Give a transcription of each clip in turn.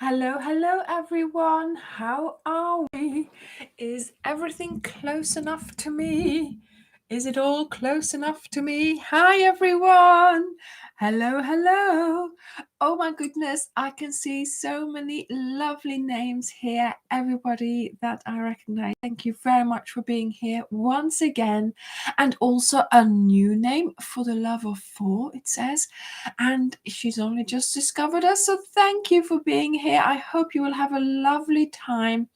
Hello, hello everyone. How are we? Is everything close enough to me? Is it all close enough to me? Hi everyone. Hello, hello. Oh my goodness, I can see so many lovely names here. Everybody that I recognize. Thank you very much for being here once again. And also a new name, For the Love of Four, it says. And she's only just discovered us, so thank you for being here. I hope you will have a lovely time,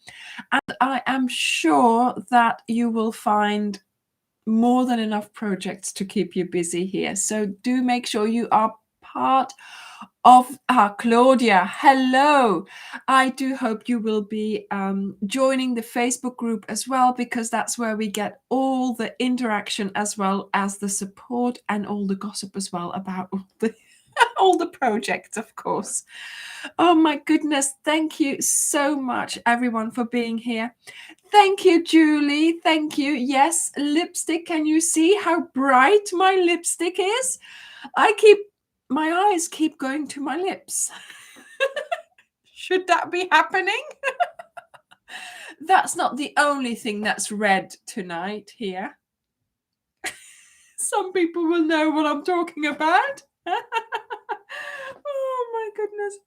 and I am sure that you will find more than enough projects to keep you busy here. So do make sure you are part of Claudia. Hello. I do hope you will be joining the Facebook group as well, because that's where we get all the interaction as well as the support and all the gossip as well about all the projects, of course. Oh my goodness, thank you so much everyone for being here. Thank you, Julie. Thank you. Yes, lipstick. Can you see how bright my lipstick is? My eyes keep going to my lips. Should that be happening? That's not the only thing that's red tonight here. Some people will know what I'm talking about. Oh my goodness.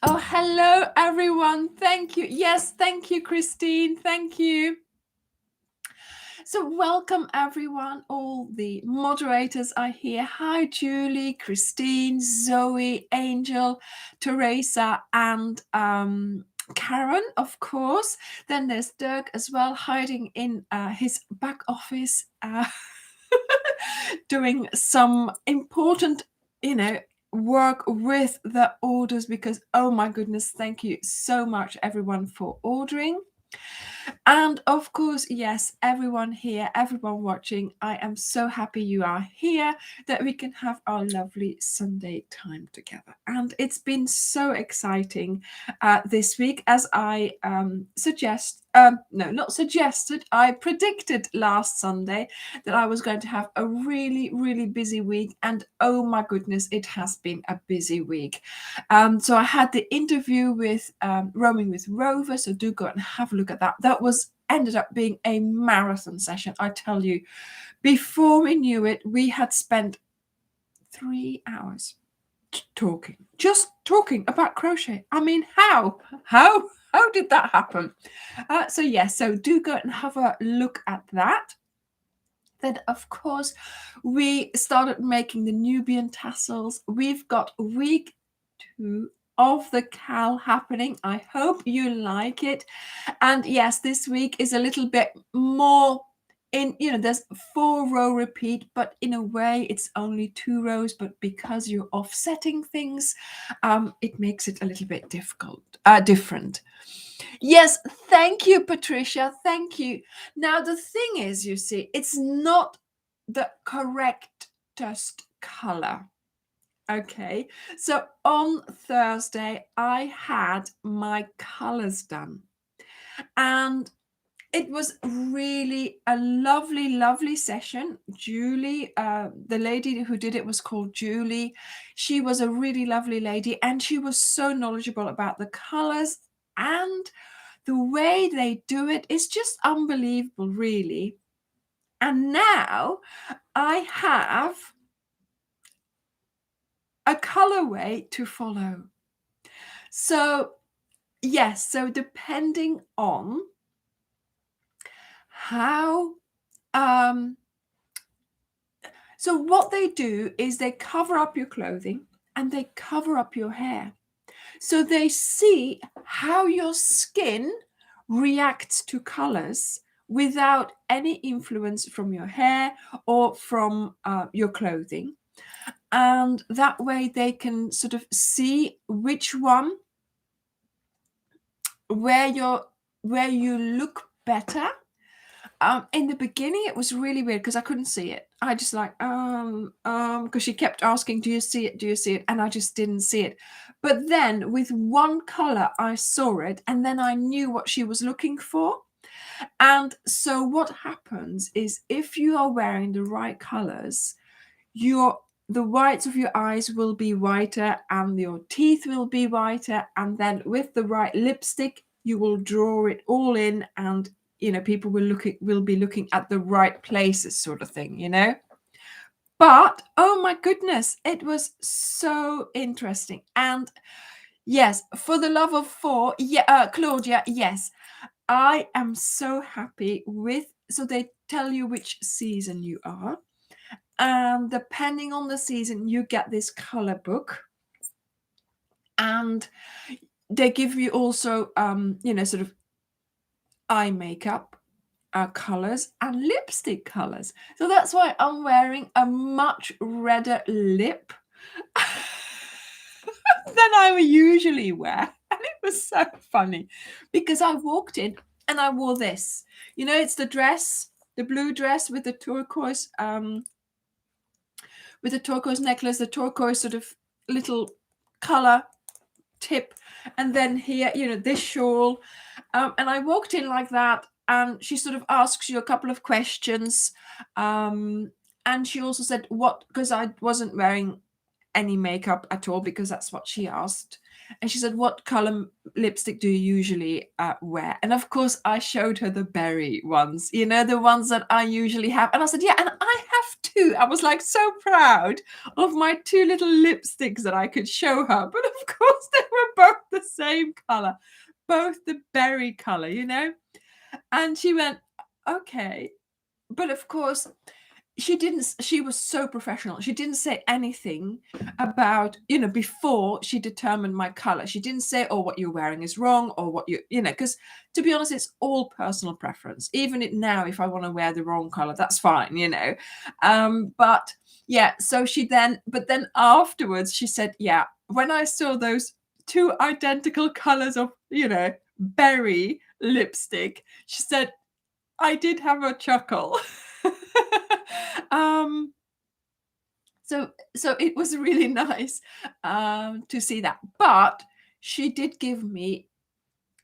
Oh, hello everyone. Thank you. Yes, thank you, Christine. Thank you. So welcome everyone. All the moderators are here. Hi, Julie, Christine, Zoe, Angel, Teresa, and Karen, of course. Then there's Dirk as well, hiding in his back office, doing some important, work with the orders, because oh my goodness, thank you so much everyone for ordering. And of course, yes, everyone here, everyone watching, I am so happy you are here, that we can have our lovely Sunday time together. And it's been so exciting this week, as I I predicted last Sunday that I was going to have a really, really busy week. And oh my goodness, it has been a busy week. So I had the interview with Roaming with Rover, so do go and have a look at that. That ended up being a marathon session, I tell you. Before we knew it, we had spent 3 hours just talking about crochet. I mean, how did that happen? So do go and have a look at that. Then, of course, we started making the Nubian tassels. We've got week 2 of the Cal happening. I hope you like it. And yes, this week is a little bit more there's 4-row repeat, but in a way it's only 2 rows, but because you're offsetting things, it makes it a little bit different. Yes, thank you, Patricia. Thank you. Now, the thing is, you see, it's not the correctest color. Okay, so on Thursday, I had my colors done, and it was really a lovely, lovely session. Julie, the lady who did it was called Julie. She was a really lovely lady, and she was so knowledgeable about the colors, and the way they do it is just unbelievable, really. And now I have a colorway to follow. So yes, so depending on how so what they do is they cover up your clothing and they cover up your hair, so they see how your skin reacts to colors without any influence from your hair or from your clothing. And that way they can sort of see which one, where you look better. In the beginning it was really weird because I couldn't see it. I just because she kept asking, do you see it, and I just didn't see it. But then with one color I saw it, and then I knew what she was looking for. And so what happens is, if you are wearing the right colors, the whites of your eyes will be whiter and your teeth will be whiter, and then with the right lipstick you will draw it all in, and people will be looking at the right places, sort of thing. But oh my goodness, it was so interesting. And yes, for the love of four, yeah, Claudia, yes, I am so happy with. So they tell you which season you are, and depending on the season, you get this color book, and they give you also, sort of eye makeup colors and lipstick colors. So that's why I'm wearing a much redder lip than I usually wear. And it was so funny because I walked in and I wore this. It's the dress, the blue dress with the turquoise necklace, the turquoise sort of little color tip, and then here, this shawl. And I walked in like that, and she sort of asks you a couple of questions. And she also said what, because I wasn't wearing any makeup at all, because that's what she asked. And she said, what color lipstick do you usually wear? And of course I showed her the berry ones, the ones that I usually have. And I said, yeah, and I have two. I was like so proud of my two little lipsticks that I could show her. But of course they were both the same color, both the berry color, And she went, okay. But of course she was so professional. She didn't say anything about, before she determined my color. She didn't say, oh, what you're wearing is wrong, or what because to be honest, it's all personal preference. Even now, if I want to wear the wrong color, that's fine, but yeah, so but then afterwards she said, yeah, when I saw those two identical colors of, berry lipstick, she said, I did have a chuckle. So it was really nice to see that. But she did give me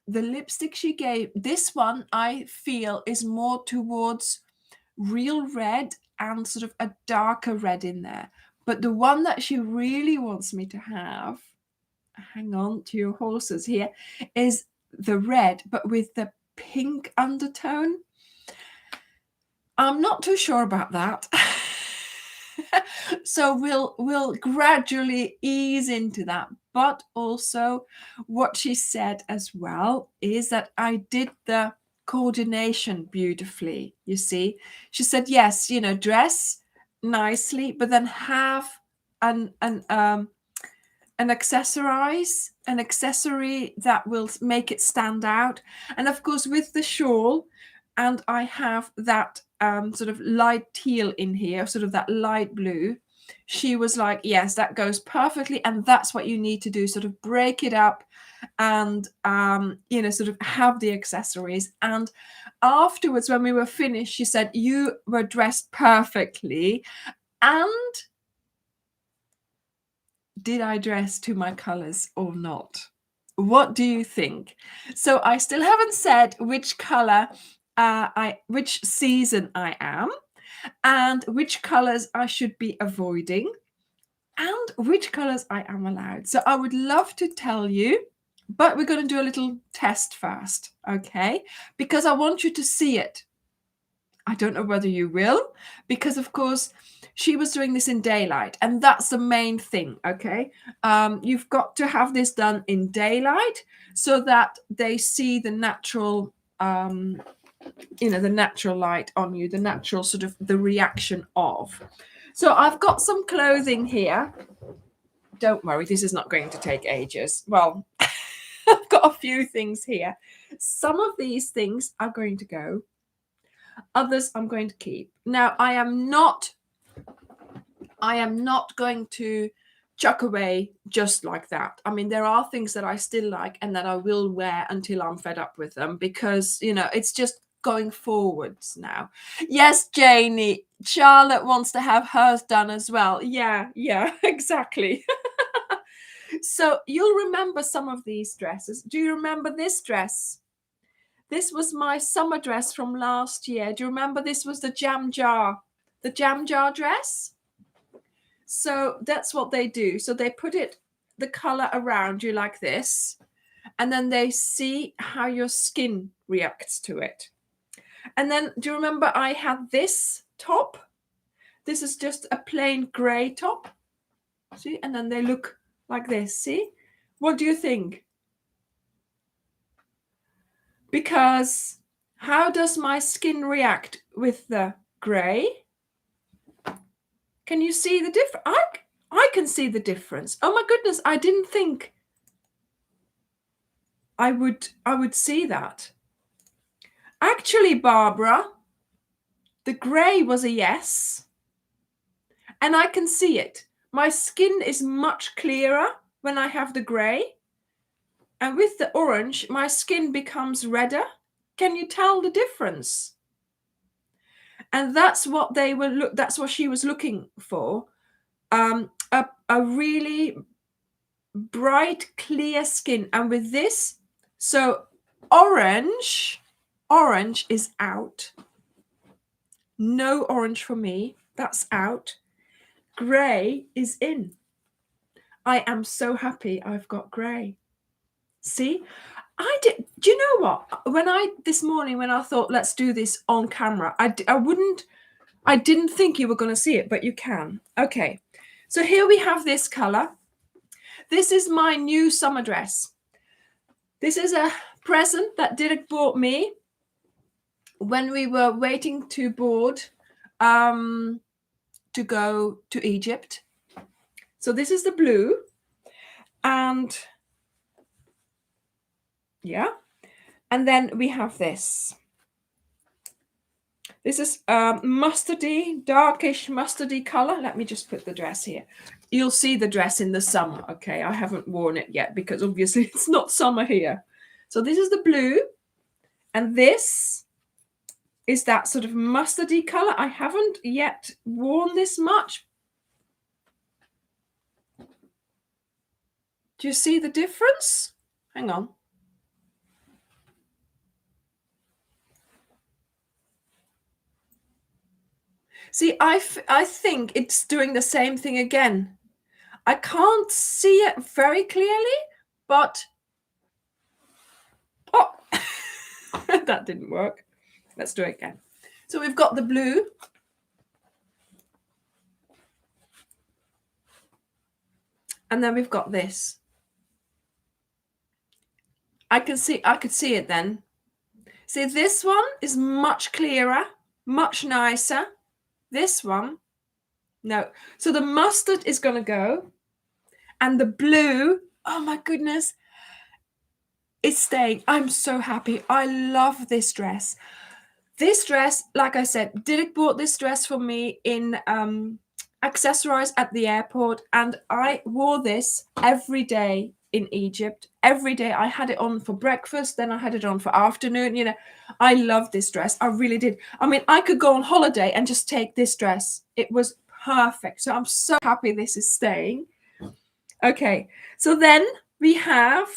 the lipstick. She gave this one, I feel, is more towards real red and sort of a darker red in there. But the one that she really wants me to have, hang on to your horses here, is the red but with the pink undertone. I'm not too sure about that. So we'll gradually ease into that. But also what she said as well is that I did the coordination beautifully. You see, she said, yes, dress nicely, but then have an accessory that will make it stand out. And of course with the shawl, and I have that sort of light teal in here, sort of that light blue. She was like, yes, that goes perfectly, and that's what you need to do, sort of break it up and sort of have the accessories. And afterwards, when we were finished, she said, you were dressed perfectly. And did I dress to my colors or not? What do you think? So I still haven't said which color which season I am, and which colors I should be avoiding, and which colors I am allowed. So I would love to tell you, but we're going to do a little test first, okay? Because I want you to see it. I don't know whether you will, because of course she was doing this in daylight, and that's the main thing, okay? You've got to have this done in daylight so that they see the natural the natural light on you, the natural sort of the reaction of. So I've got some clothing here. Don't worry, this is not going to take ages. Well, I've got a few things here. Some of these things are going to go. Others I'm going to keep. Now, I am not going to chuck away just like that. I mean, there are things that I still like and that I will wear until I'm fed up with them, because, it's just going forwards now. Yes, Janie, Charlotte wants to have hers done as well. Yeah, exactly. So you'll remember some of these dresses. Do you remember this dress? This was my summer dress from last year. Do you remember this was the jam jar dress? so that's what they do. So they put the color around you like this, and then they see how your skin reacts to it. And then, do you remember I had this top? This is just a plain gray top. See? And then they look like this. See? What do you think? Because how does my skin react with the gray? Can you see the difference? I can see the difference. Oh my goodness, I didn't think I would see that. Actually, Barbara, the gray was a yes. And I can see it. My skin is much clearer when I have the gray. And with the orange, my skin becomes redder. Can you tell the difference? And that's what that's what she was looking for. A really bright, clear skin. And with this, so orange is out. No orange for me. That's out. Gray is in. I am so happy I've got gray. See, do you know what? This morning when I thought let's do this on camera, I didn't think you were going to see it, but you can. Okay, so here we have this color. This is my new summer dress. This is a present that Dirk bought me when we were waiting to board to go to Egypt. So this is the blue, and yeah, and then we have this. This is mustardy, darkish mustardy color. Let me just put the dress here. You'll see the dress in the summer. Okay, I haven't worn it yet because obviously it's not summer here. So this is the blue, and this is that sort of mustardy color. I haven't yet worn this much. Do you see the difference? Hang on. See, I think it's doing the same thing again. I can't see it very clearly, but oh, that didn't work. Let's do it again. So we've got the blue. And then we've got this. I could see it then. See, this one is much clearer, much nicer. This one, no. So the mustard is going to go. And the blue, oh my goodness, is staying. I'm so happy. I love this dress. This dress, like I said, Dirk bought this dress for me in Accessorize at the airport. And I wore this every day in Egypt. Every day I had it on for breakfast, then I had it on for afternoon. You know, I love this dress. I really did. I mean, I could go on holiday and just take this dress. It was perfect. So I'm so happy this is staying. Okay, so then we have,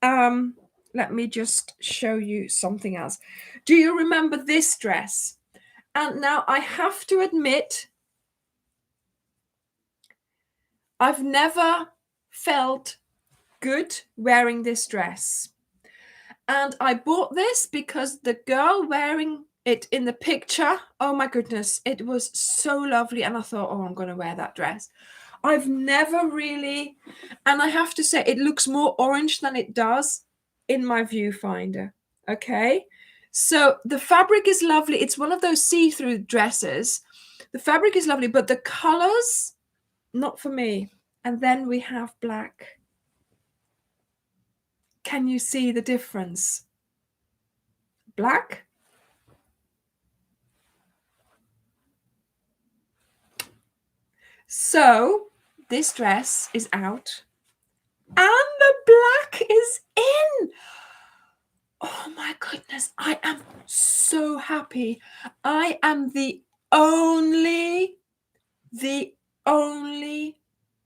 let me just show you something else. Do you remember this dress? And now I have to admit, I've never felt good wearing this dress. And I bought this because the girl wearing it in the picture, oh my goodness, it was so lovely. And I thought, oh, I'm going to wear that dress. I've never really, and I have to say, it looks more orange than it does in my viewfinder. Okay. So the fabric is lovely. It's one of those see-through dresses. The fabric is lovely, but the colors, not for me. And then we have black. Can you see the difference? Black. So this dress is out and the black is in. Oh my goodness, I am so happy. I am the only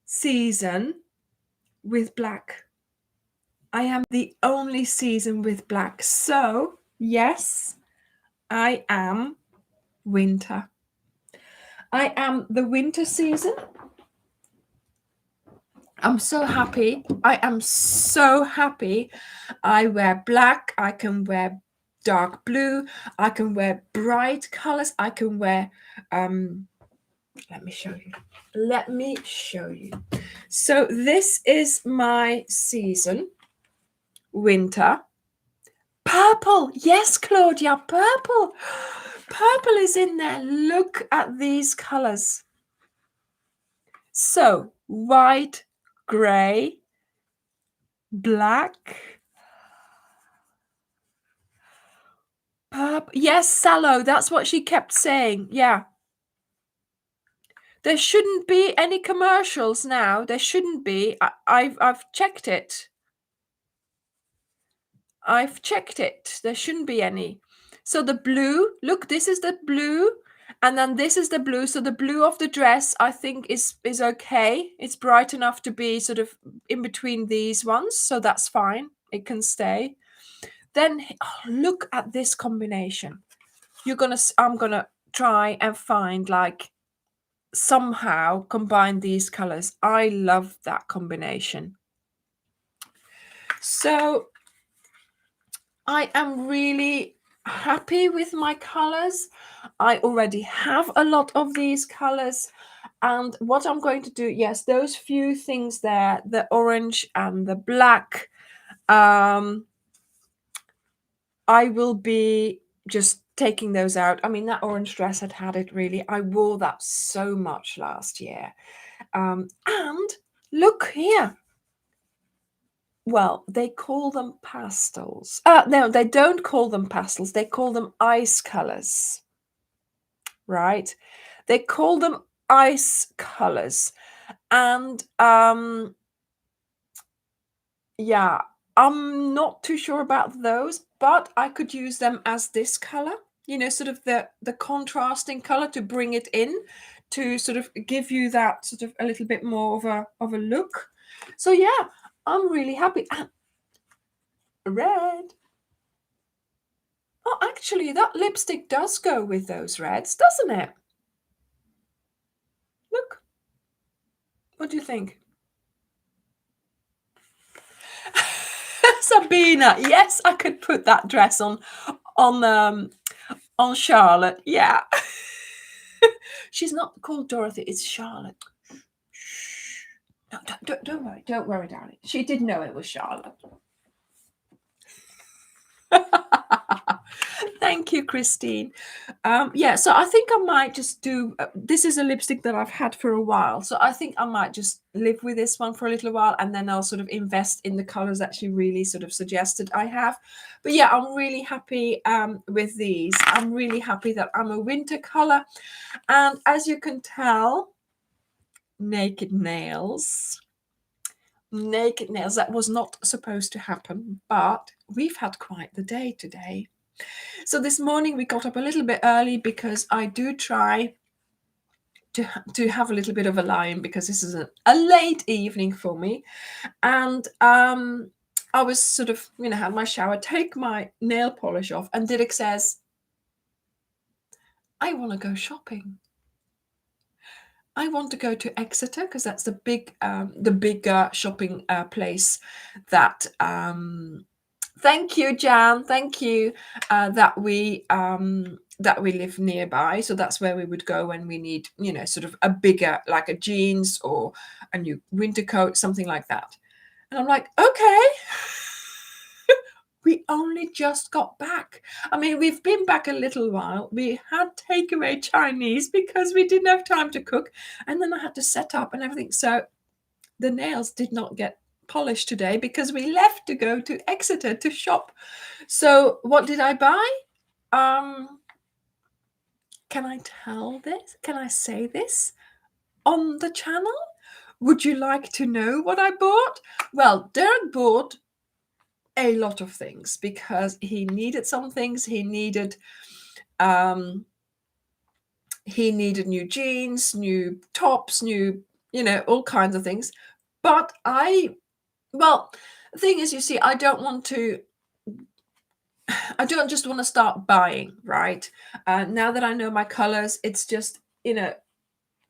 season with black. I am the only season with black. So, yes, I am winter. I am the winter season. I'm so happy. I am so happy. I wear black. I can wear dark blue. I can wear bright colors. I can wear, let me show you. Let me show you. So this is my season, winter. Purple. Yes, Claudia, purple. Purple is in there. Look at these colors. So white, gray, black, purple. Yes, sallow. That's what she kept saying. Yeah. There shouldn't be any commercials now. There shouldn't be. I've checked it. I've checked it. There shouldn't be any. So the blue, look, this is the blue, and then this is the blue. So the blue of the dress, I think, is okay. It's bright enough to be sort of in between these ones, so that's fine. It can stay. Then look at this combination. I'm gonna try and find, like, somehow combine these colors. I love that combination. So I am really happy with my colors. I already have a lot of these colors, and what I'm going to do, yes, those few things there, the orange and the black, I will be just taking those out. I mean, that orange dress had it really. I wore that so much last year. And look here. Well, they call them pastels. No, they don't call them pastels. They call them ice colors, right? They call them ice colors. And yeah, I'm not too sure about those, but I could use them as this color, sort of the contrasting color to bring it in, to sort of give you that sort of a little bit more of a look. So yeah, I'm really happy. Red. Oh, actually, that lipstick does go with those reds, doesn't it? Look. What do you think? Sabina. Yes, I could put that dress on Charlotte. Yeah. She's not called Dorothy, it's Charlotte. Shh. No, don't worry. Don't worry, darling. She did know it was Charlotte. Thank you, Christine. Yeah, so I think I might just do, this is a lipstick that I've had for a while, so I think I might just live with this one for a little while, and then I'll sort of invest in the colors that she really sort of suggested I have. But yeah, I'm really happy with these. I'm really happy that I'm a winter color, and as you can tell, naked nails. Naked nails, that was not supposed to happen, but we've had quite the day today. So this morning we got up a little bit early because I do try to have a little bit of a lie-in, because this is a late evening for me. And I was sort of, had my shower, take my nail polish off, and Didrik says, I want to go shopping. I want to go to Exeter, because that's the bigger shopping place that thank you, Jan. Thank you. That we live nearby, so that's where we would go when we need, sort of a bigger, like a jeans or a new winter coat, something like that. And I'm like, okay. We only just got back. I mean, we've been back a little while. We had takeaway Chinese because we didn't have time to cook, and then I had to set up and everything. So the nails did not get polished today because we left to go to Exeter to shop. So what did I buy? Can I tell this? Can I say this on the channel? Would you like to know what I bought? Well, Derek bought a lot of things because he needed some things. He needed new jeans, new tops, new, all kinds of things. But the thing is, you see, I don't just want to start buying, right? Now that I know my colors, it's just,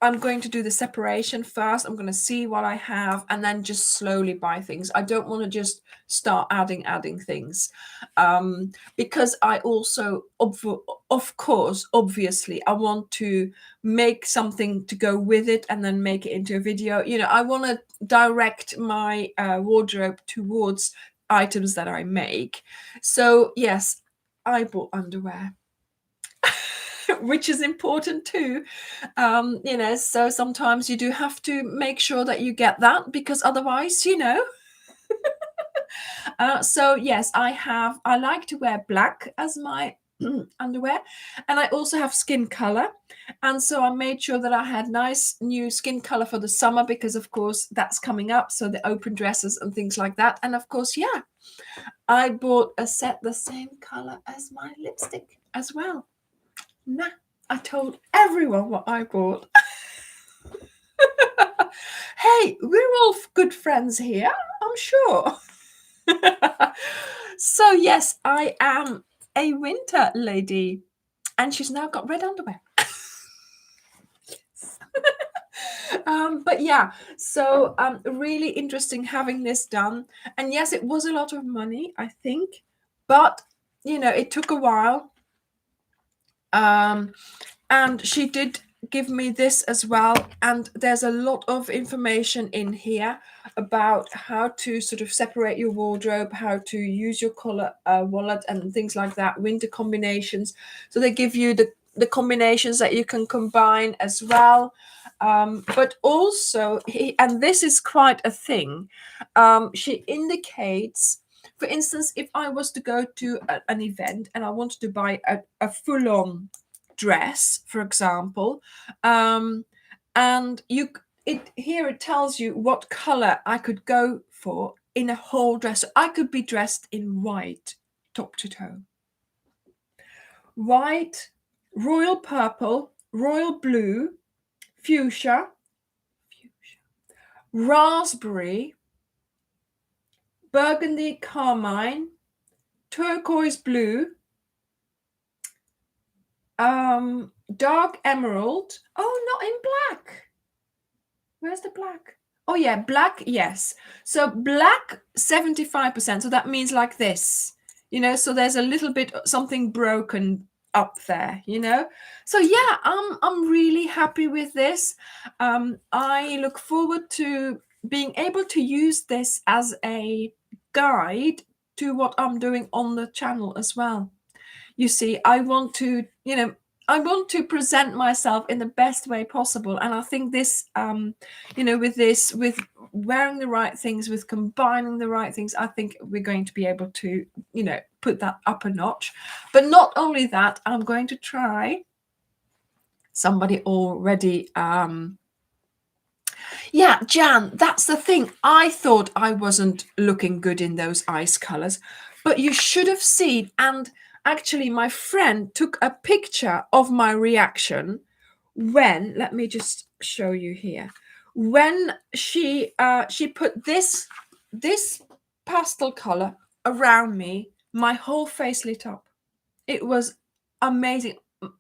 I'm going to do the separation first. I'm going to see what I have and then just slowly buy things. I don't want to just start adding things, because I also, of course, obviously, I want to make something to go with it and then make it into a video. You know, I want to direct my wardrobe towards items that I make. So yes, I bought underwear. Which is important too. You know, so sometimes you do have to make sure that you get that, because otherwise, you know. So yes, I like to wear black as my underwear, and I also have skin color, and so I made sure that I had nice new skin color for the summer, because of course that's coming up, so the open dresses and things like that. And of course, yeah, I bought a set the same color as my lipstick as well. Nah, I told everyone what I bought. Hey, we're all good friends here, I'm sure. So yes, I am a winter lady, and she's now got red underwear. But yeah, so really interesting having this done. And yes, it was a lot of money, I think, but you know, it took a while. And she did give me this as well, and there's a lot of information in here about how to sort of separate your wardrobe, how to use your collar wallet and things like that, winter combinations. So they give you the combinations that you can combine as well. But also, and this is quite a thing, she indicates, for instance, if I was to go to an event and I wanted to buy a full-on dress, for example, and it tells you what color I could go for in a whole dress. So I could be dressed in white, top to toe. White, royal purple, royal blue, fuchsia, raspberry, burgundy carmine, turquoise blue, dark emerald. Oh, not in black. Where's the black? Oh yeah, black, yes. So black 75%. So that means like this, you know, so there's a little bit something broken up there, you know. So yeah, I'm really happy with this. I look forward to being able to use this as a guide to what I'm doing on the channel as well. You see, I want to, you know, I want to present myself in the best way possible. And I think this, you know, with wearing the right things, with combining the right things, I think we're going to be able to, you know, put that up a notch. But not only that, I'm going to try. Somebody already, yeah, Jan, that's the thing. I thought I wasn't looking good in those ice colors, but you should have seen. And actually, my friend took a picture of my reaction when, let me just show you here, when she put this pastel color around me, my whole face lit up. It was amazing.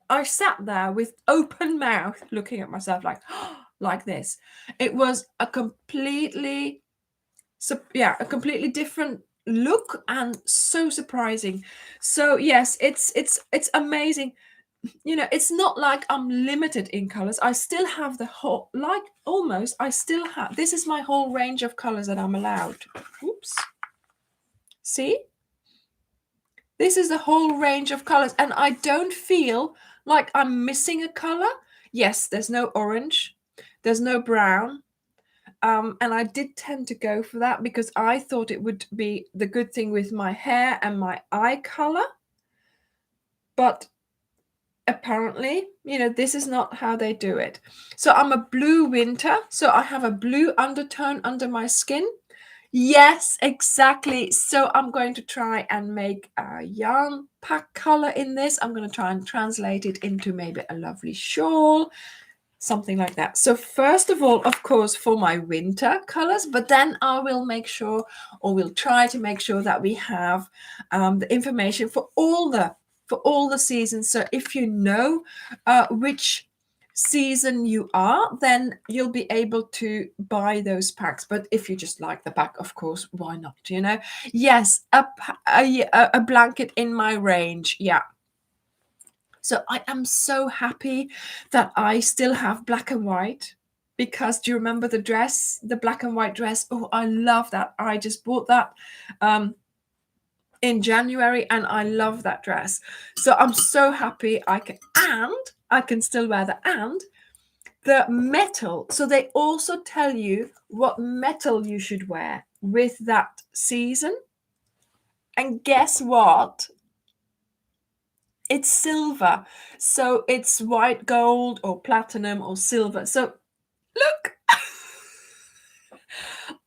I sat there with open mouth looking at myself like this. It was a completely different look, and so surprising. So yes, it's amazing. You know, it's not like I'm limited in colors. I still have the whole, like, almost, I still have, this is my whole range of colors that I'm allowed. Oops. See? This is the whole range of colors, and I don't feel like I'm missing a color. Yes, there's no orange, there's no brown. And I did tend to go for that because I thought it would be the good thing with my hair and my eye color. But apparently, you know, this is not how they do it. So I'm a blue winter. So I have a blue undertone under my skin. Yes, exactly. So I'm going to try and make a yarn pack color in this. I'm going to try and translate it into maybe a lovely shawl, something like that. So first of all, of course, for my winter colors, but then I will make sure, or we'll try to make sure, that we have the information for all the seasons. So if you know which season you are, then you'll be able to buy those packs. But if you just like the pack, of course, why not? Yes, a blanket in my range. Yeah. So I am so happy that I still have black and white, because do you remember the dress, the black and white dress? Oh, I love that. I just bought that in January, and I love that dress. So I'm so happy I can still wear that. And the metal, so they also tell you what metal you should wear with that season. And guess what? It's silver. So it's white gold or platinum or silver. So look,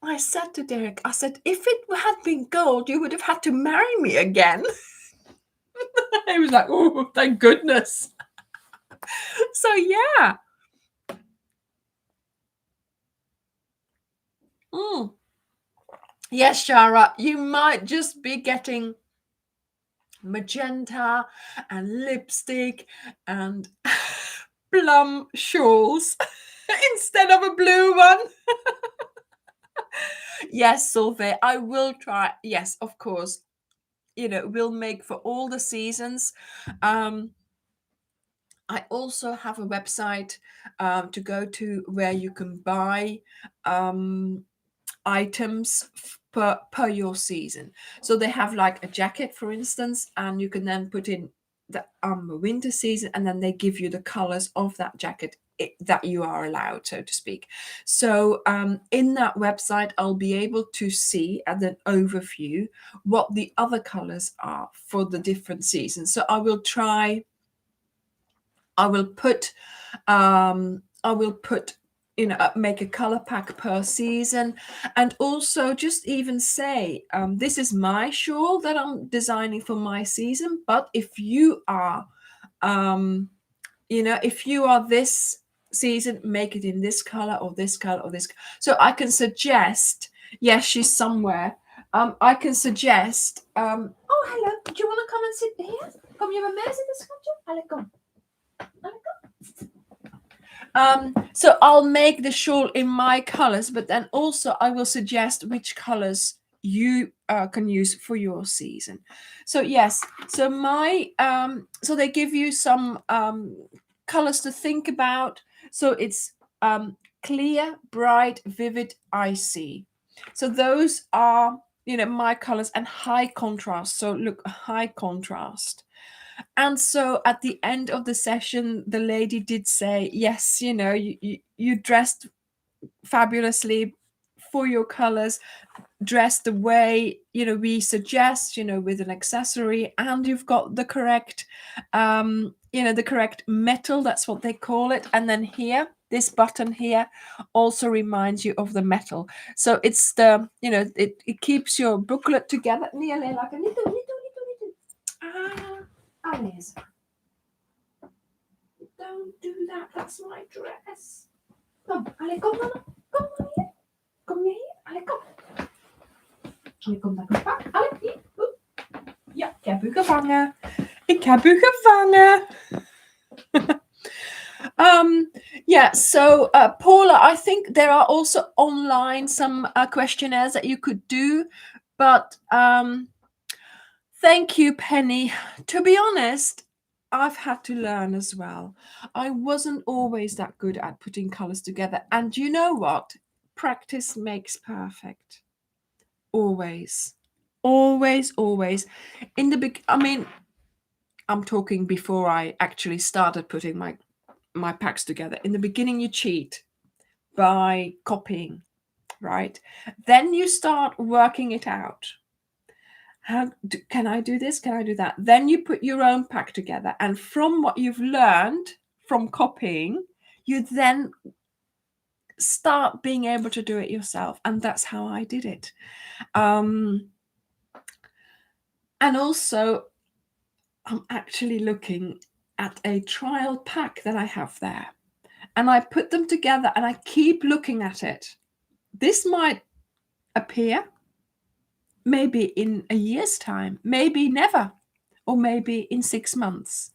I said to Derek, I said, if it had been gold, you would have had to marry me again. He was like, oh, thank goodness. So yeah. Yes, Shara, you might just be getting magenta and lipstick and plum shawls instead of a blue one. Yes, Solveig, I will try. Yes, of course. We'll make for all the seasons. I also have a website to go to where you can buy items per your season. So they have like a jacket, for instance, and you can then put in the winter season, and then they give you the colors of that jacket that you are allowed, so to speak. So in that website, I'll be able to see at an overview what the other colors are for the different seasons. So I will put make a color pack per season, and also just even say this is my shawl that I'm designing for my season, but if you are this season, make it in this color or this color or this. So I can suggest. Yes, she's somewhere. I can suggest. Oh, hello, do you want to come and sit here? Kom je bij mij zitten, schatje? Allee, kom. So I'll make the shawl in my colors, but then also I will suggest which colors you can use for your season. So yes, so so they give you some colors to think about. So it's clear, bright, vivid, icy. So those are my colors, and high contrast. So look, high contrast. And so at the end of the session, the lady did say, yes, you dressed fabulously for your colors, dressed the way, we suggest, with an accessory, and you've got the correct, the correct metal, that's what they call it. And then here, this button here also reminds you of the metal. So it's it keeps your booklet together. Nearly like a little. Alice, don't do that. That's my dress. Kom, Ali, kom dan. Kom dan hier. Kom je hier? Ali, kom. Ali, kom dan. Kom, Ali, hier. Ja, ik heb u gevangen. Ik heb u gevangen. Yeah, so Paula, I think there are also online some questionnaires that you could do, but thank you, Penny. To be honest, I've had to learn as well. I wasn't always that good at putting colors together. And you know what? Practice makes perfect. Always. Always, always. I'm talking before I actually started putting my packs together. In the beginning, you cheat by copying, right? Then you start working it out. Can I do this? Can I do that? Then you put your own pack together. And from what you've learned from copying, you then start being able to do it yourself. And that's how I did it. And also, I'm actually looking at a trial pack that I have there. And I put them together and I keep looking at it. This might appear maybe in a year's time, maybe never, or maybe in 6 months.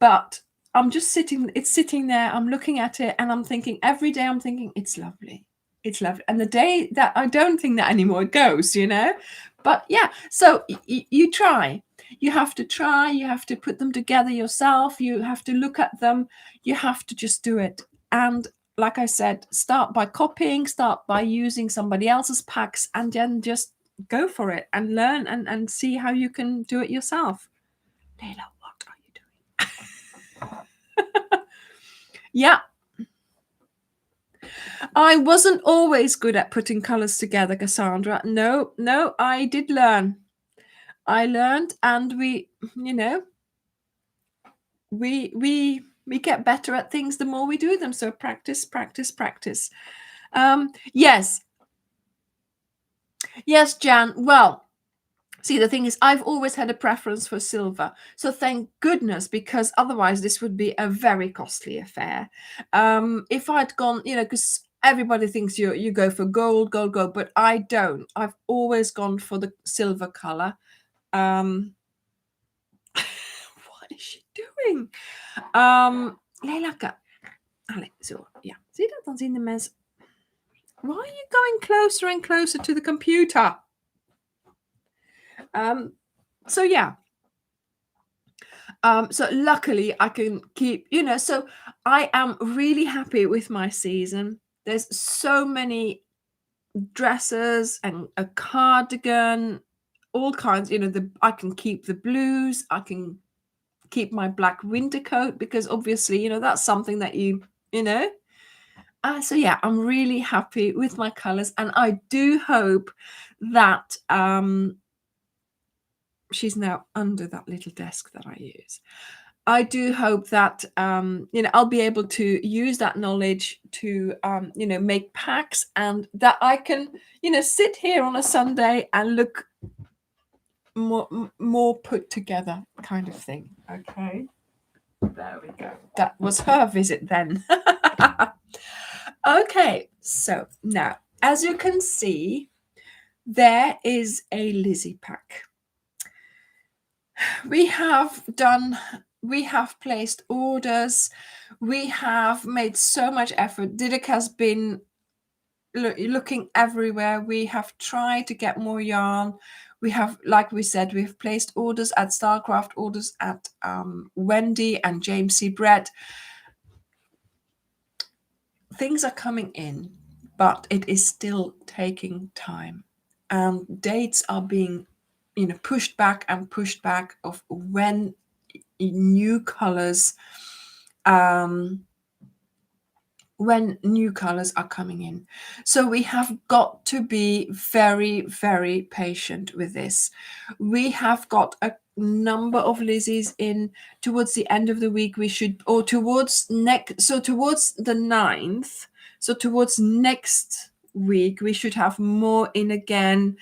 But I'm just sitting, it's sitting there, I'm looking at it, and I'm thinking, every day I'm thinking, it's lovely. It's lovely. And the day that I don't think that anymore, it goes, you know? But yeah, so you try. You have to try, you have to put them together yourself, you have to look at them, you have to just do it. And like I said, start by copying, start by using somebody else's packs, and then just go for it and learn and see how you can do it yourself. Leila, what are you doing? Yeah, I wasn't always good at putting colors together, Cassandra. No, I did learn. I learned, and we, you know, we get better at things the more we do them. So practice, practice, practice. Yes, Jan. Well, see, the thing is, I've always had a preference for silver. So thank goodness, because otherwise this would be a very costly affair. If I'd gone, because everybody thinks you go for gold, but I don't. I've always gone for the silver color. What is she doing? Leilaka. Allez, zo. Ja, zie je dat? Dan zien de mensen. Why are you going closer and closer to the computer? So yeah. So luckily I can keep, so I am really happy with my season. There's so many dresses and a cardigan, all kinds, I can keep the blues, I can keep my black winter coat, because obviously, that's something that so yeah, I'm really happy with my colors, and I do hope that she's now under that little desk that I use. I do hope that I'll be able to use that knowledge to make packs, and that I can sit here on a Sunday and look more put together, kind of thing. Okay, there we go. That was her visit then. Okay, so now, as you can see, there is a Lizzy pack. We have placed orders. We have made so much effort. Didac has been looking everywhere. We have tried to get more yarn. We have, like we said, we've placed orders at Starcraft, orders at Wendy and James C. Brett. Things are coming in, but it is still taking time. And dates are being pushed back of when new colors are coming in. So we have got to be very, very patient with this. We have got a number of Lizzys in towards the end of the week. Towards the 9th, so towards next week, we should have more in again.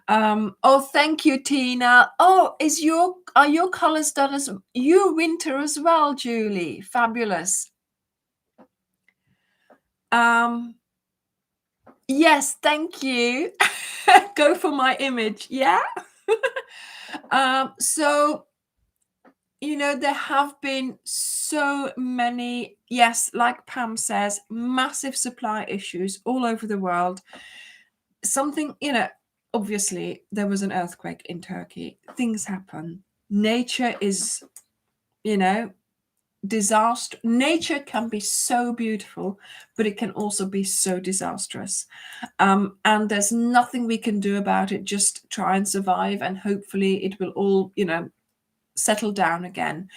Thank you, Tina. Are your colors done as you winter as well, Julie? Fabulous. Yes, thank you. Go for my image. Yeah. So there have been so many, yes, like Pam says, massive supply issues all over the world. Something, obviously there was an earthquake in Turkey. Things happen. Nature is, disaster. Nature can be so beautiful, but it can also be so disastrous. And there's nothing we can do about it. Just try and survive, and hopefully it will all, settle down again.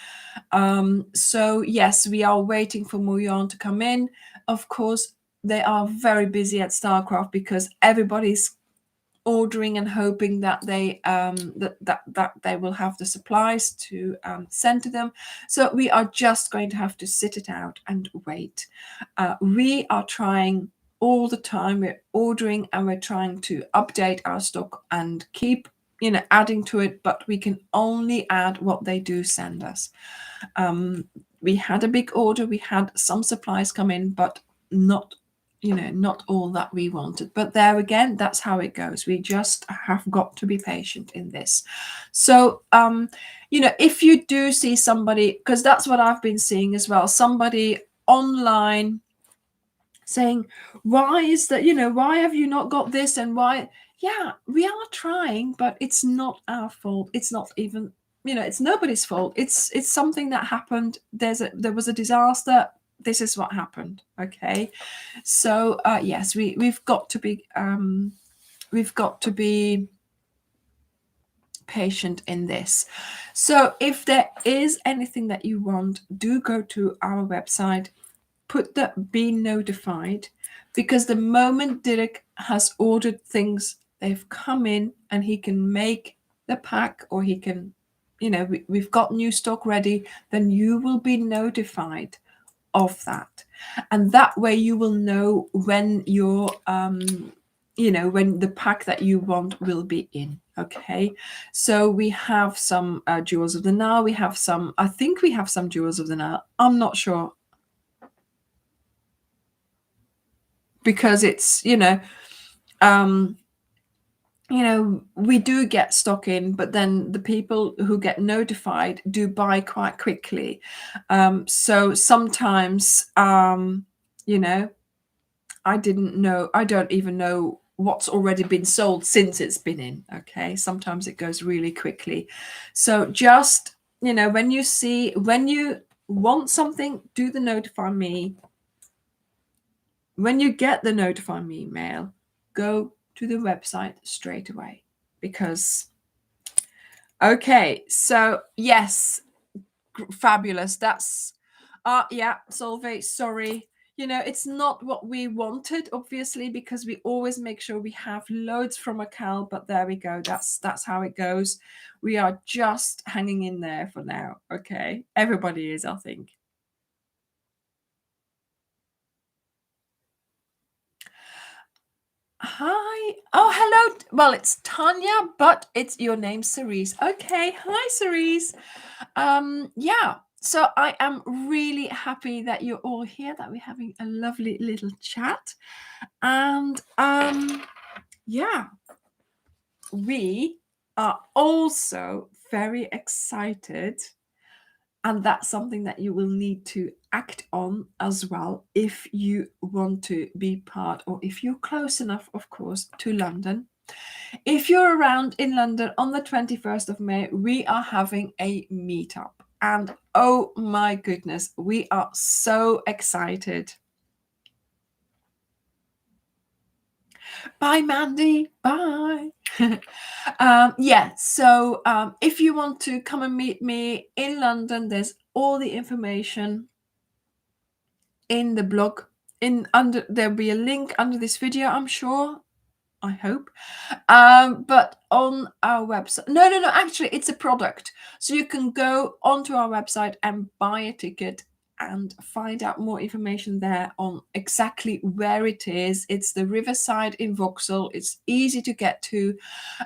So yes, we are waiting for more yarn to come in. Of course, they are very busy at Starcraft, because everybody's ordering and hoping that they that they will have the supplies to send to them. So we are just going to have to sit it out and wait. We are trying all the time. We're ordering, and we're trying to update our stock and keep adding to it, but we can only add what they do send us. We had a big order, we had some supplies come in, but not not all that we wanted. But there again, that's how it goes. We just have got to be patient in this. So, if you do see somebody, because that's what I've been seeing as well, somebody online saying, why is that, why have you not got this, and why? Yeah, we are trying, but it's not our fault. It's not even, it's nobody's fault. It's something that happened. There was a disaster. This is what happened. Okay. So yes, we've got to be patient in this. So if there is anything that you want, do go to our website, put the be notified, because the moment Dirk has ordered things, they've come in and he can make the pack, or he can, we've got new stock ready, then you will be notified of that. And that way you will know when your when the pack that you want will be in. Okay, so we have some jewels of the Nile. I think we have some jewels of the Nile. I'm not sure, because it's we do get stock in, but then the people who get notified do buy quite quickly. So sometimes I don't even know what's already been sold since it's been in. Okay, sometimes it goes really quickly. So just when you want something, do the notify me. When you get the notify me email, go to the website straight away, because okay, so yes, fabulous. That's yeah, Solveig, sorry. It's not what we wanted, obviously, because we always make sure we have loads from a Cal, but there we go. That's how it goes. We are just hanging in there for now. Okay, everybody is, I think. Hi. Oh, hello. Well, it's Tanya, but it's your name, Cerise. Okay. Hi, Cerise. Yeah. So I am really happy that you're all here, that we're having a lovely little chat. And yeah, we are also very excited, and that's something that you will need to act on as well if you want to be part, or if you're close enough, of course, to London. If you're around in London on the 21st of May, we are having a meetup. And oh my goodness, we are so excited. Bye, Mandy. Bye. Yeah, so if you want to come and meet me in London, there's all the information in the blog. There'll be a link under this video, I'm sure. I hope. But on our website, no, actually, it's a product. So you can go onto our website and buy a ticket and find out more information there on exactly where it is. It's the Riverside in Vauxhall. It's easy to get to.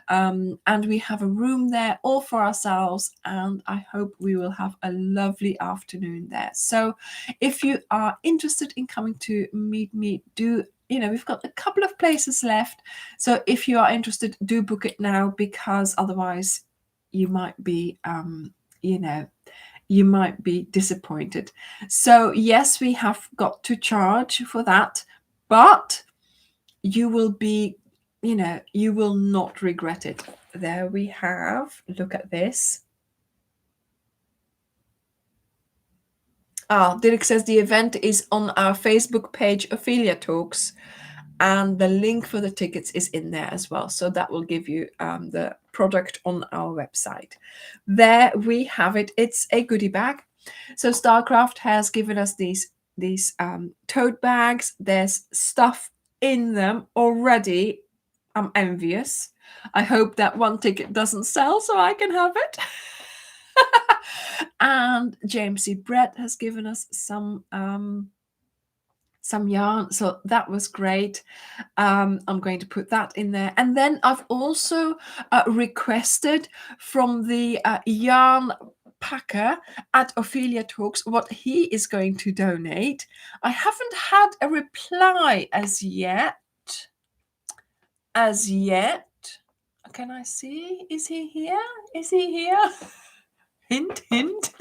And we have a room there all for ourselves. And I hope we will have a lovely afternoon there. So if you are interested in coming to meet me, we've got a couple of places left. So if you are interested, do book it now, because otherwise you might be, you might be disappointed. So yes, we have got to charge for that, but you will be, you will not regret it. There we have, look at this. Dirk says the event is on our Facebook page, Ophelia Talks, and the link for the tickets is in there as well. So that will give you the product on our website. There we have it. It's a goodie bag. So Starcraft has given us these tote bags. There's stuff in them already. I'm envious. I hope that one ticket doesn't sell so I can have it. And James C. Brett has given us some yarn, so that was great. I'm going to put that in there, and then I've also requested from the yarn Packer at Ophelia Talks what he is going to donate. I haven't had a reply as yet. Can I see? Is he here? Is he here? Hint, hint.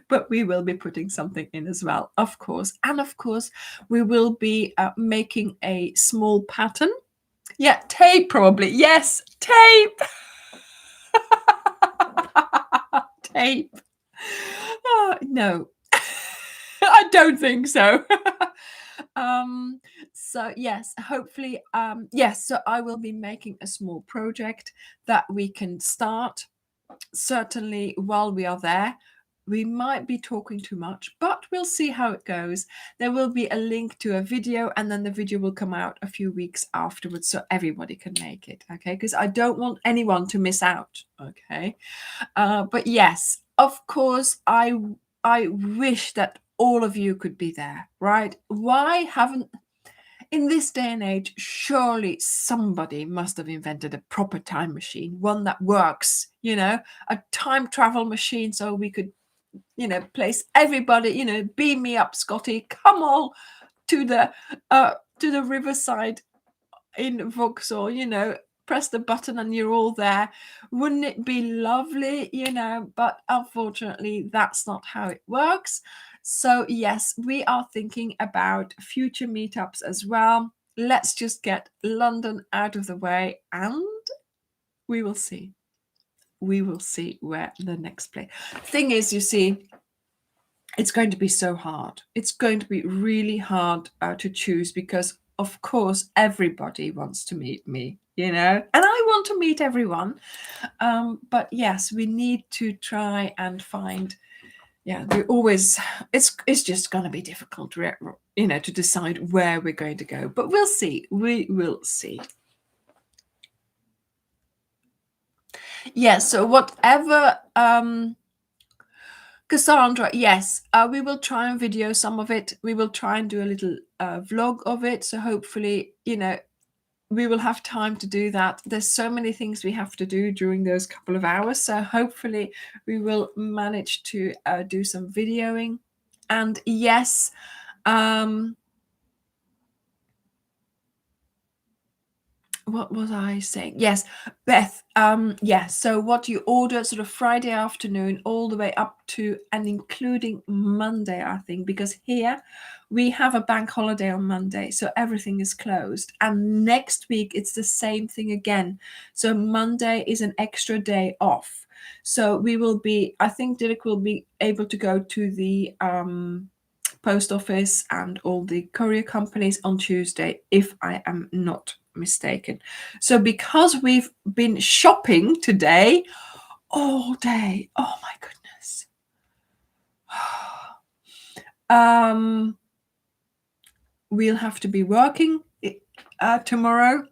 But we will be putting something in as well, of course. And of course, we will be making a small pattern. Yeah, tape probably. Yes, tape. Tape. Oh, no, I don't think so. So yes, hopefully, yes, so I will be making a small project that we can start. Certainly while we are there, we might be talking too much, but we'll see how it goes. There will be a link to a video, and then the video will come out a few weeks afterwards so everybody can make it, okay? Because I don't want anyone to miss out, okay? But yes, of course, I wish that all of you could be there, right? Why haven't, in this day and age, surely somebody must have invented a proper time machine, one that works, a time travel machine, so we could, place everybody, beam me up, Scotty, come all to the riverside in Vauxhall, press the button and you're all there. Wouldn't it be lovely, but unfortunately that's not how it works. So yes, we are thinking about future meetups as well. Let's just get London out of the way and we will see where the next place. Thing is, you see, it's going to be so hard. It's going to be really hard to choose because, of course, everybody wants to meet me, and I want to meet everyone. But yes, we need to try and find. Yeah, it's just going to be difficult, to decide where we're going to go. But we'll see. We will see. Yeah. So whatever. Cassandra, yes, we will try and video some of it. We will try and do a little vlog of it. So hopefully, we will have time to do that. There's so many things we have to do during those couple of hours. So hopefully we will manage to do some videoing. And yes, what was I saying? Yes, Beth. Yes. So what you order sort of Friday afternoon all the way up to and including Monday, I think, because here we have a bank holiday on Monday, so everything is closed. And next week it's the same thing again. So Monday is an extra day off. So we will be, I think Dirk will be able to go to the post office and all the courier companies on Tuesday, if I am not mistaken. So because we've been shopping today all day, oh my goodness, we'll have to be working tomorrow.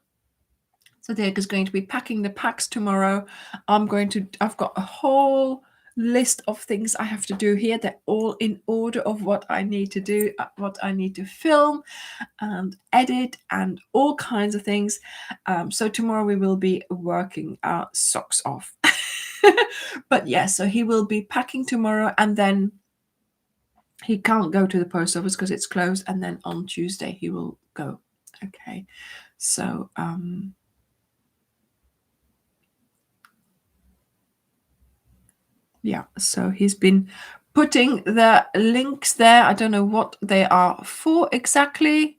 So Dirk is going to be packing the packs tomorrow. I've got a whole list of things I have to do here. They're all in order of what I need to do, what I need to film and edit and all kinds of things. So tomorrow we will be working our socks off. But yeah, so he will be packing tomorrow and then he can't go to the post office because it's closed. And then on Tuesday he will go. Okay. So, yeah, so he's been putting the links there. I don't know what they are for exactly.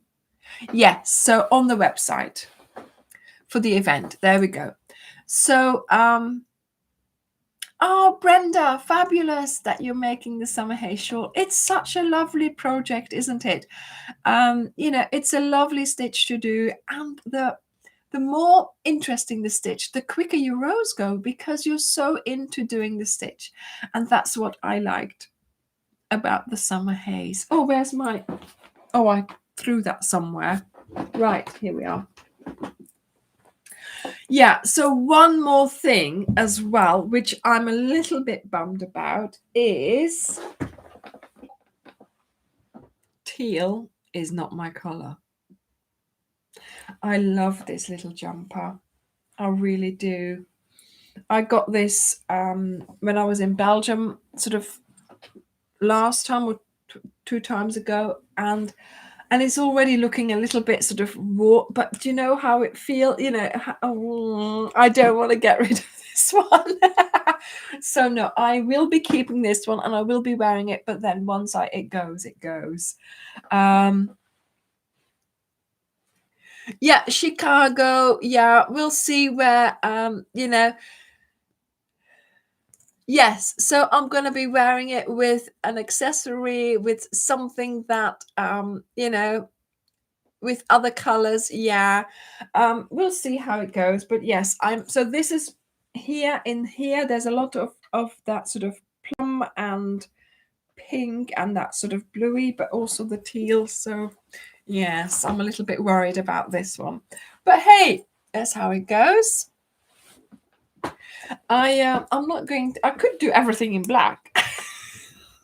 Yes, so on the website for the event. There we go. So, oh, Brenda, fabulous that you're making the summer hay shawl. It's such a lovely project, isn't it? It's a lovely stitch to do, and the more interesting the stitch, the quicker your rows go because you're so into doing the stitch. And that's what I liked about the summer haze. Oh, where's my... Oh, I threw that somewhere. Right, here we are. Yeah, so one more thing as well, which I'm a little bit bummed about, is teal is not my color. I love this little jumper. I really do. I got this when I was in Belgium, sort of last time or two times ago, and it's already looking a little bit sort of raw. But do you know how it feels? I don't want to get rid of this one. So no, I will be keeping this one and I will be wearing it. But then once it goes, it goes. Yeah, Chicago. Yeah, we'll see where. Yes, so I'm gonna be wearing it with an accessory, with something that with other colors. Yeah, we'll see how it goes. But yes, so this is here. In here there's a lot of that sort of plum and pink and that sort of bluey, but also the teal. So yes, I'm a little bit worried about this one, but hey, that's how it goes. I'm not going to, I could do everything in black.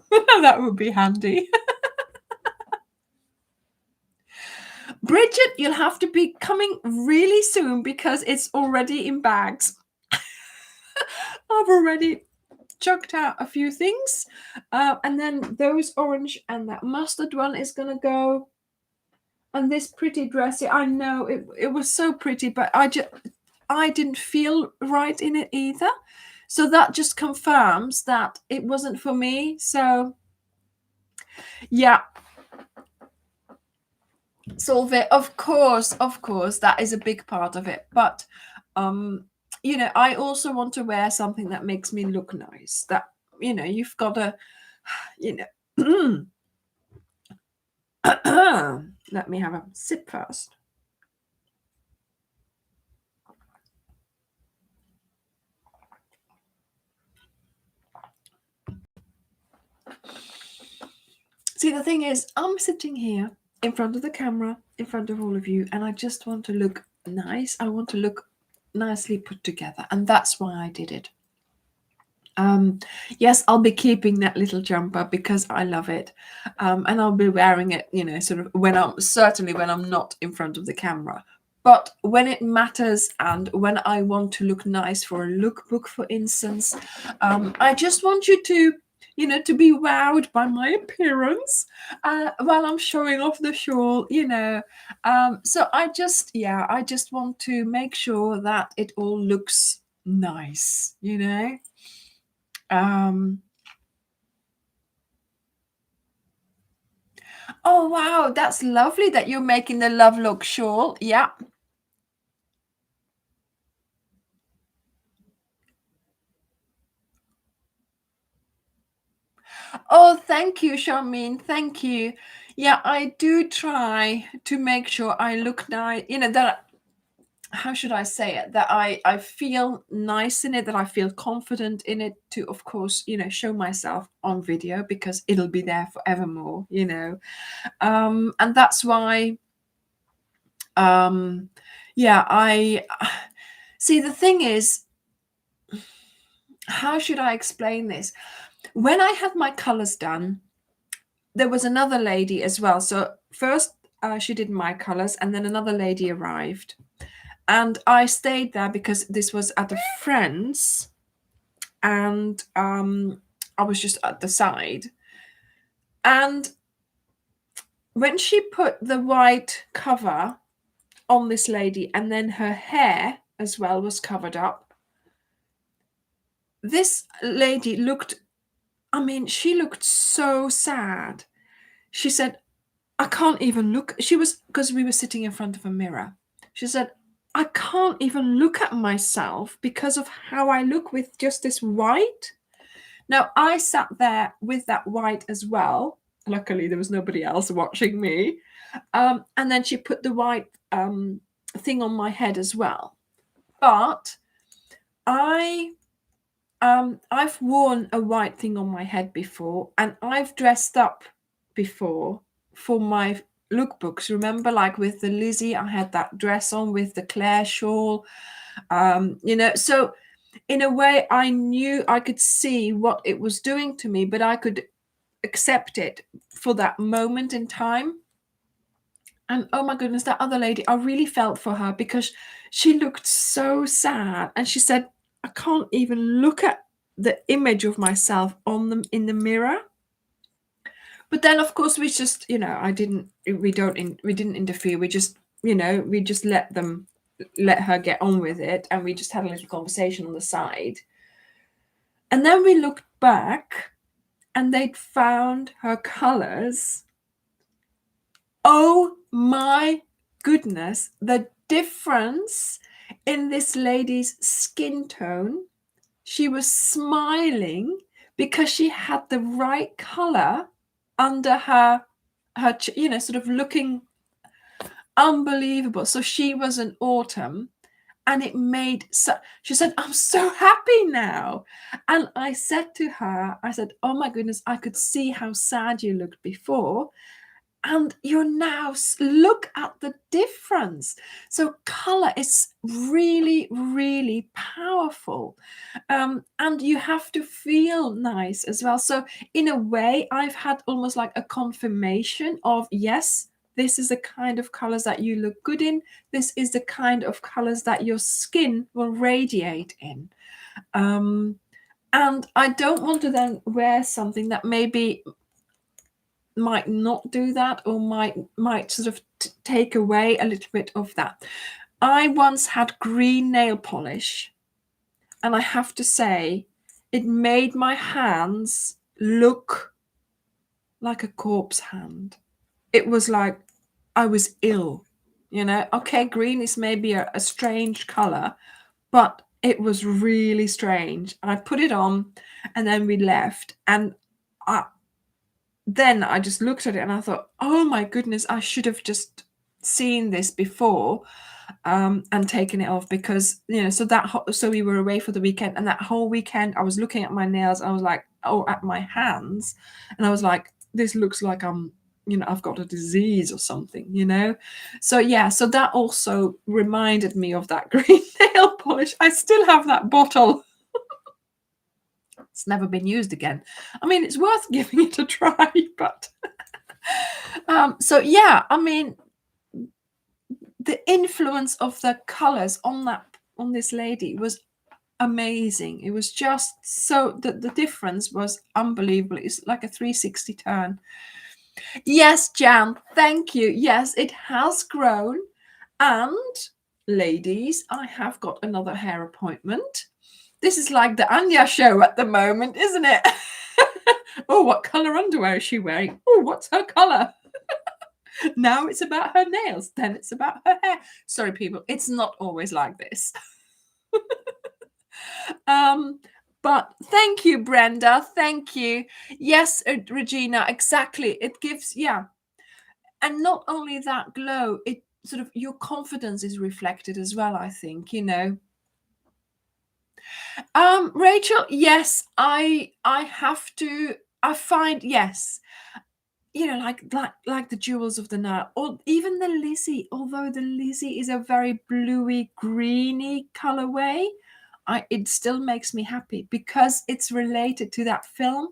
That would be handy. Bridget, you'll have to be coming really soon because it's already in bags. I've already chucked out a few things, and then those orange and that mustard one is gonna go. And this pretty dress, I know it was so pretty, but I didn't feel right in it either. So that just confirms that it wasn't for me. So yeah, Solve, of course, that is a big part of it. But I also want to wear something that makes me look nice. That you've got to, let me have a sip first. See, the thing is, I'm sitting here in front of the camera, in front of all of you, and I just want to look nice. I want to look nicely put together, and that's why I did it. Yes, I'll be keeping that little jumper because I love it, and I'll be wearing it, sort of when I'm not in front of the camera. But when it matters and when I want to look nice for a lookbook, for instance, I just want you to, to be wowed by my appearance while I'm showing off the shawl, So I just want to make sure that it all looks nice, Oh wow, that's lovely that you're making the Love Look shawl. Yeah. Oh, thank you, Charmaine. Thank you. Yeah, I do try to make sure I look nice. That, how should I say it? That I feel nice in it, that I feel confident in it to, of course, show myself on video because it'll be there forevermore, And that's why I see. The thing is, how should I explain this? When I had my colors done, there was another lady as well. So first she did my colors, and then another lady arrived, and I stayed there because this was at a friend's, and I was just at the side. And when she put the white cover on this lady, and then her hair as well was covered up, this lady looked, she looked so sad. She said, I can't even look. She was, because we were sitting in front of a mirror. She said, I can't even look at myself because of how I look with just this white. Now, I sat there with that white as well. Luckily, there was nobody else watching me. And then she put the white thing on my head as well. But I've worn a white thing on my head before, and I've dressed up before for my lookbooks. Remember, like with the Lizzy, I had that dress on with the Claire shawl. So in a way, I knew, I could see what it was doing to me, but I could accept it for that moment in time. And oh my goodness, that other lady, I really felt for her because she looked so sad. And she said, I can't even look at the image of myself on them in the mirror. But then, of course, we just, we didn't interfere. We just, we just let her get on with it. And we just had a little conversation on the side. And then we looked back and they'd found her colors. Oh my goodness, the difference in this lady's skin tone. She was smiling because she had the right color under her sort of looking unbelievable. So she was an autumn, and it made she said, I'm so happy now. And I said to her, I said, oh my goodness, I could see how sad you looked before, and you're now, look at the difference. So color is really, really powerful, and you have to feel nice as well. So in a way, I've had almost like a confirmation of, yes, this is the kind of colors that you look good in. This is the kind of colors that your skin will radiate in. And I don't want to then wear something that maybe might not do that, or might sort of take away a little bit of that. I once had green nail polish, and I have to say, it made my hands look like a corpse hand. It was like I was ill, Okay, green is maybe a strange color, but it was really strange. I put it on, and then we left, and then I just looked at it and I thought, oh my goodness, I should have just seen this before, and taken it off, because so we were away for the weekend, and that whole weekend I was looking at my nails. I was like, at my hands, and I was like, this looks like I've got a disease or something, So so that also reminded me of that green nail polish. I still have that bottle. It's never been used again. I mean, it's worth giving it a try, but the influence of the colors on this lady was amazing. It was just so the difference was unbelievable. It's like a 360 turn. Yes, Jan, thank you. Yes, it has grown. And ladies, I have got another hair appointment. This is like the Anya show at the moment, isn't it? Oh, what color underwear is she wearing? Oh, what's her color? Now it's about her nails, then it's about her hair. Sorry, people, it's not always like this. But thank you, Brenda. Thank you. Yes, Regina, exactly. It gives, and not only that glow, it sort of, your confidence is reflected as well, I think, Rachel, yes, I have to. I find, yes, like the jewels of the Nile, or even the Lizzy. Although the Lizzy is a very bluey, greeny colorway, it still makes me happy because it's related to that film.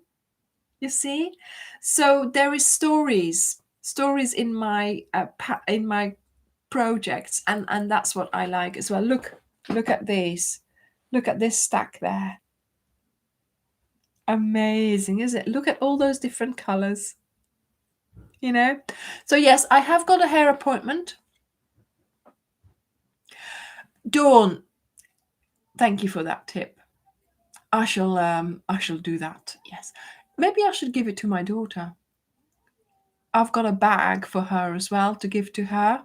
You see, so there is stories in my projects, and that's what I like as well. Look at these. Look at this stack there. Amazing, is it? Look at all those different colors. So yes, I have got a hair appointment. Dawn, thank you for that tip. I shall do that. Yes, maybe I should give it to my daughter. I've got a bag for her as well to give to her.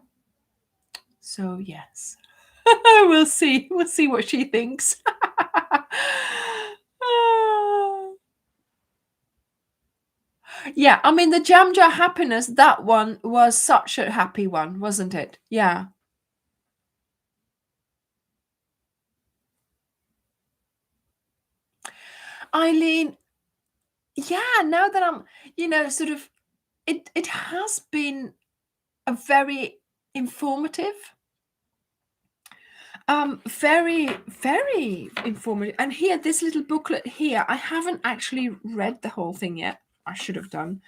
So yes, we'll see what she thinks. Yeah, I mean, the Jam Jar Happiness, that one was such a happy one, wasn't it? Yeah. Eileen, yeah, now that I'm, sort of, it has been a very informative, very, very informative. And here, this little booklet here, I haven't actually read the whole thing yet. I should have done.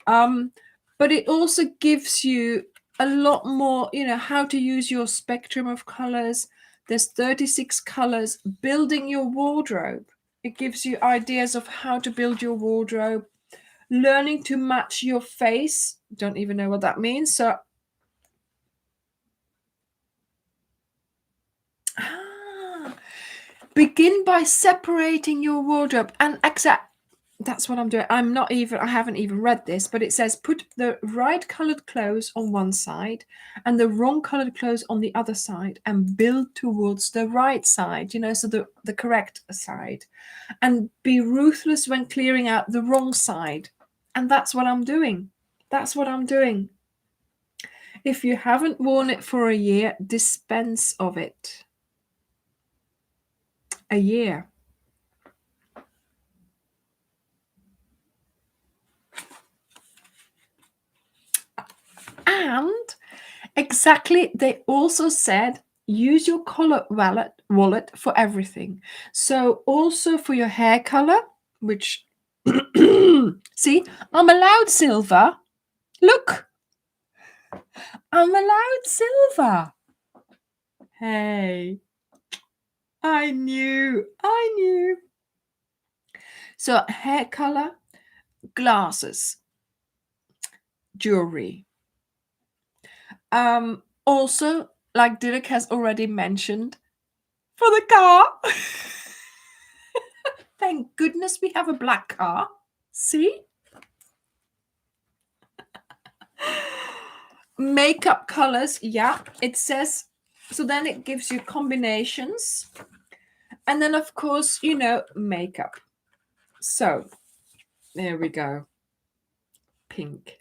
But it also gives you a lot more, how to use your spectrum of colors, There's 36 colors. Building your wardrobe. It gives you ideas of how to build your wardrobe. Learning to match your face. Don't even know what that means. So, begin by separating your wardrobe. And that's what I'm doing. I haven't even read this, but it says put the right colored clothes on one side and the wrong colored clothes on the other side and build towards the right side, so the correct side. And be ruthless when clearing out the wrong side. And that's what I'm doing. That's what I'm doing. If you haven't worn it for a year, dispense of it. A year. And exactly, they also said use your color wallet for everything. So also for your hair color, which see, I'm allowed silver. Look, I'm allowed silver. Hey, I knew. So hair color, glasses, jewelry. Also, like Dirk has already mentioned, for the car. Thank goodness we have a black car. See? Makeup colors, yeah, it says. So then it gives you combinations. And then, of course, makeup. So there we go. Pink.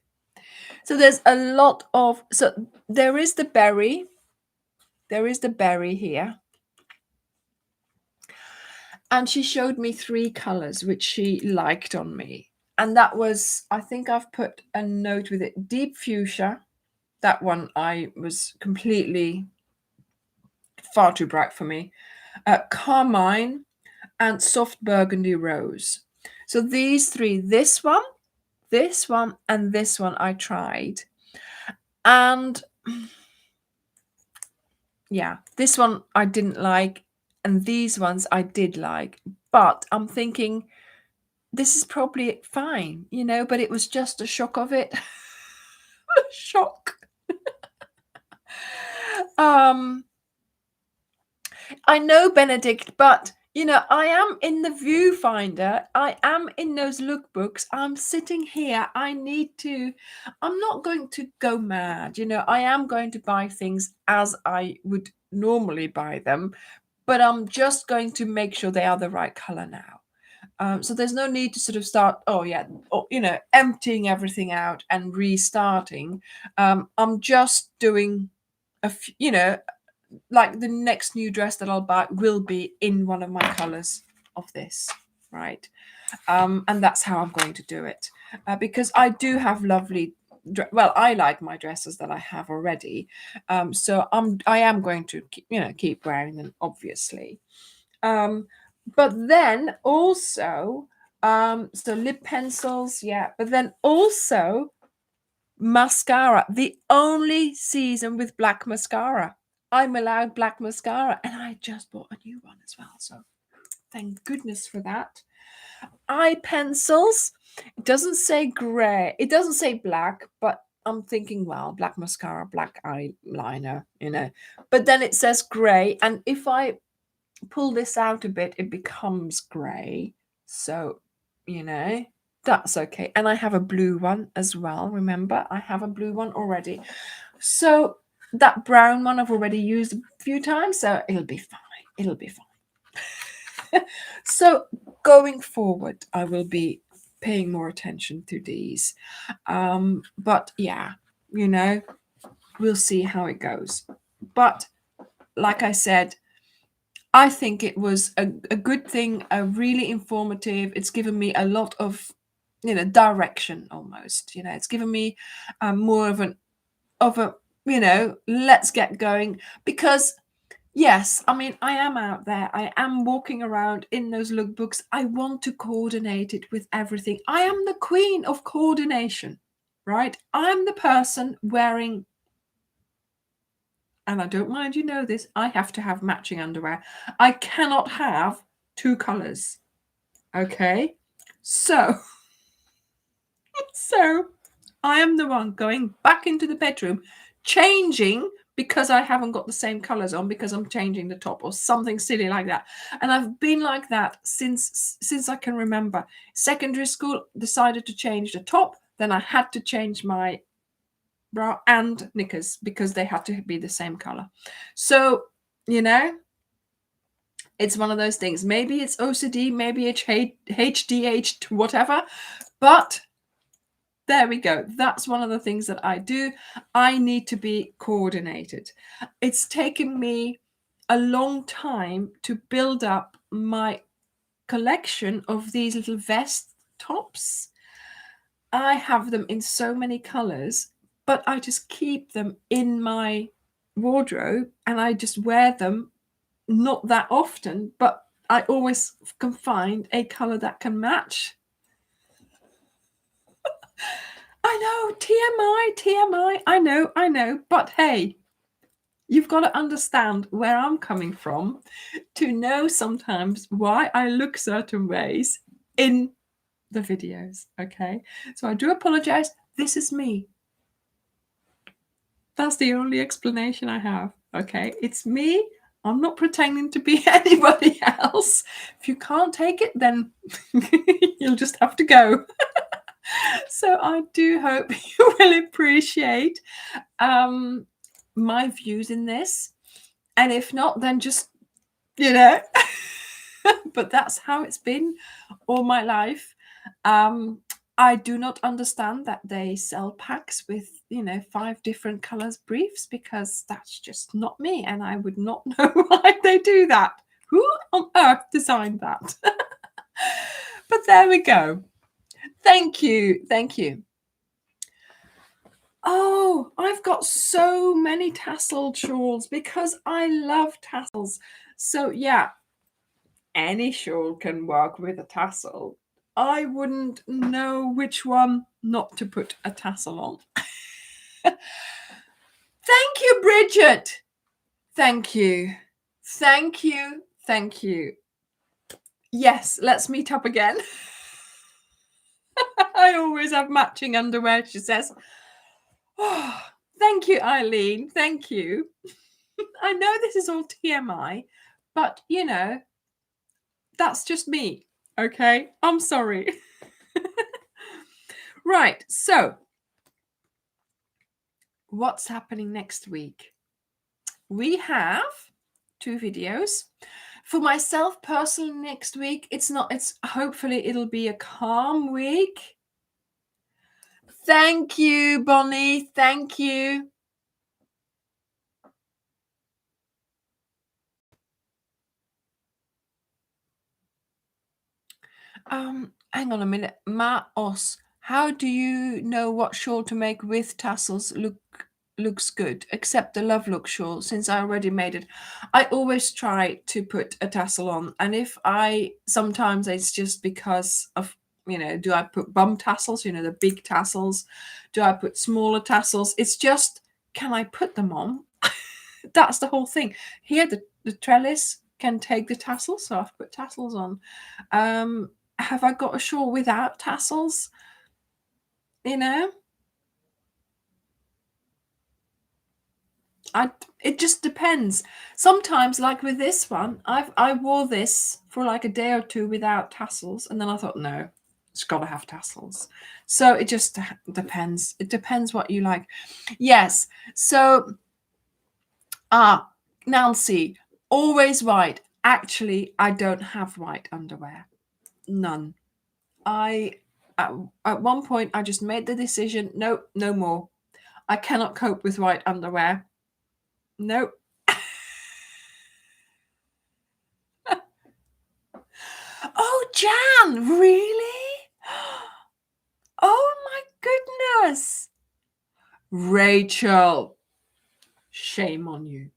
So there's a lot of, so there is the berry. There is the berry here. And she showed me 3 colors, which she liked on me. And that was, I think I've put a note with it. Deep fuchsia. That one I was completely far too bright for me. Carmine and soft burgundy rose. So these 3, this one, and this one I tried. And yeah, this one I didn't like. And these ones I did like. But I'm thinking, this is probably fine, but it was just a shock of it. Shock. I know, Benedict, but I am in the viewfinder. I am in those lookbooks. I'm sitting here. I'm not going to go mad. I am going to buy things as I would normally buy them, but I'm just going to make sure they are the right color now. So there's no need to sort of start, emptying everything out and restarting. I'm just doing like the next new dress that I'll buy will be in one of my colors of this, right? And that's how I'm going to do it, because I do have lovely. I like my dresses that I have already, so I am going to keep wearing them, obviously. But then also, so lip pencils, yeah, but then also mascara. The only season with black mascara. I'm allowed black mascara, and I just bought a new one as well. So thank goodness for that. Eye pencils. It doesn't say gray. It doesn't say black, but I'm thinking, well, black mascara, black eyeliner, But then it says gray, and if I pull this out a bit, it becomes gray. So, that's okay. And I have a blue one as well. Remember, I have a blue one already. So that brown one I've already used a few times, so it'll be fine. It'll be fine. So going forward, I will be paying more attention to these. But yeah, we'll see how it goes. But like I said, I think it was a good thing, really informative. It's given me a lot of, direction almost. It's given me more of a, let's get going. Because, yes, I mean, I am out there. I am walking around in those lookbooks. I want to coordinate it with everything. I am the queen of coordination, right? I'm the person wearing and I don't mind you know this, I have to have matching underwear. I cannot have two colors. Okay? So I am the one going back into the bedroom, changing because I haven't got the same colors on because I'm changing the top or something silly like that. And I've been like that since I can remember. Secondary school, decided to change the top, then I had to change my bra and knickers because they had to be the same color. So, you know, it's one of those things. Maybe it's OCD, maybe it's HDH, whatever, but there we go. That's one of the things that I do. I need to be coordinated. It's taken me a long time to build up my collection of these little vest tops. I have them in so many colors, but I just keep them in my wardrobe and I just wear them not that often, but I always can find a color that can match. I know, TMI, I know, but hey, you've got to understand where I'm coming from to know sometimes why I look certain ways in the videos, okay? So I do apologize. This is me. That's the only explanation I have, okay? It's me. I'm not pretending to be anybody else. If you can't take it, then you'll just have to go. So I do hope you will appreciate my views in this. And if not, then just, you know, but that's how it's been all my life. I do not understand that they sell packs with, 5 different colors briefs because that's just not me. And I would not know why they do that. Who on earth designed that? But there we go. Thank you. Thank you. Oh, I've got so many tasseled shawls because I love tassels. So yeah, any shawl can work with a tassel. I wouldn't know which one not to put a tassel on. Thank you, Bridget. Thank you. Thank you. Thank you. Yes, let's meet up again. I always have matching underwear, she says. Oh, thank you, Eileen. Thank you. I know this is all TMI, but that's just me. Okay, I'm sorry. Right, so what's happening next week? We have 2 videos. For myself personally, next week, it's hopefully it'll be a calm week. Thank you, Bonnie. Thank you. Hang on a minute. Maos, how do you know what shawl to make with tassels looks good, except the Love Look shawl, since I already made it? I always try to put a tassel on, and sometimes it's just because of, do I put bum tassels, the big tassels? Do I put smaller tassels? It's just, can I put them on? That's the whole thing. Here, the trellis can take the tassels, so I've put tassels on. Have I got a shawl without tassels? It just depends. Sometimes, like with this one, I wore this for like a day or two without tassels, and then I thought, no, it's got to have tassels. So it just depends. It depends what you like. Yes. So, Nancy, always white. Actually, I don't have white underwear. None. At one point, I just made the decision, no, no more. I cannot cope with white underwear. Nope. Oh, Jan, really? Oh my goodness. Rachel, shame on you.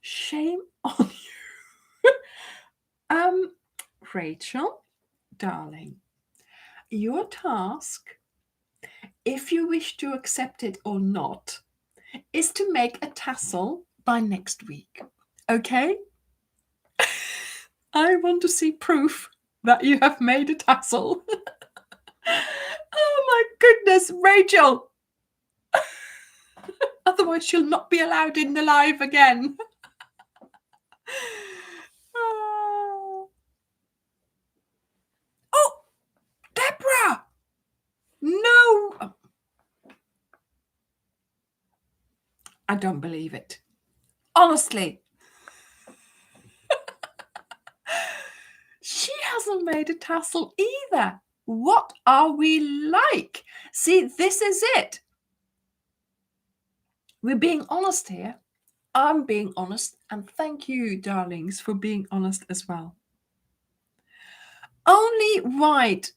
Shame on you. Rachel, darling, your task, if you wish to accept it or not, is to make a tassel by next week. Okay? I want to see proof that you have made a tassel. Oh my goodness, Rachel. Otherwise, she'll not be allowed in the live again. Oh, Deborah. No. I don't believe it. Honestly. She hasn't made a tassel either. What are we like? See, this is it. We're being honest here. I'm being honest, and thank you, darlings, for being honest as well. Only right.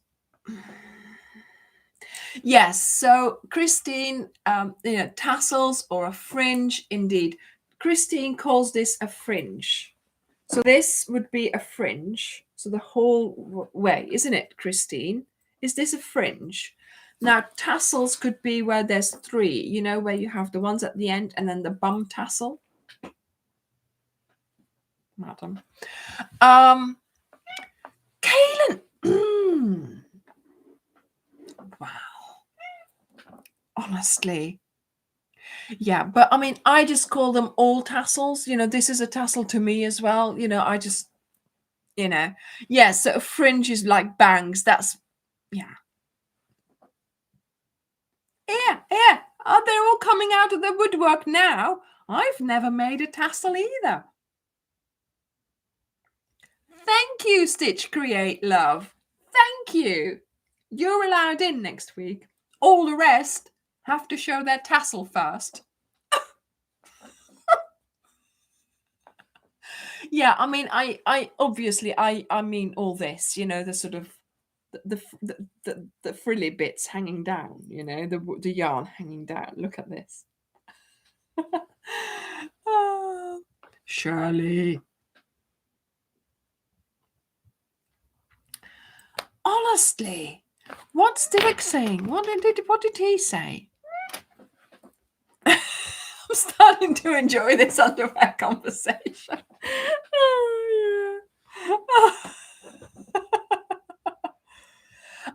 Yes, so Christine, tassels or a fringe, indeed. Christine calls this a fringe. So this would be a fringe. So the whole way, isn't it, Christine? Is this a fringe? Now, tassels could be where there's three, where you have the ones at the end and then the bum tassel. Madam. Kaylin. Wow. Honestly. Yeah, but I mean, I just call them all tassels. This is a tassel to me as well. I just, yeah, so a fringe is like bangs. That's, yeah. Yeah. Oh, they're all coming out of the woodwork now. I've never made a tassel either. Thank you, Stitch Create Love. Thank you. You're allowed in next week. All the rest have to show their tassel first. Yeah, I mean, I obviously, I mean all this, the sort of the frilly bits hanging down, the yarn hanging down. Look at this. Oh, Shirley. Honestly, what's Derek saying? What did he say? I'm starting to enjoy this underwear conversation. Oh, yeah.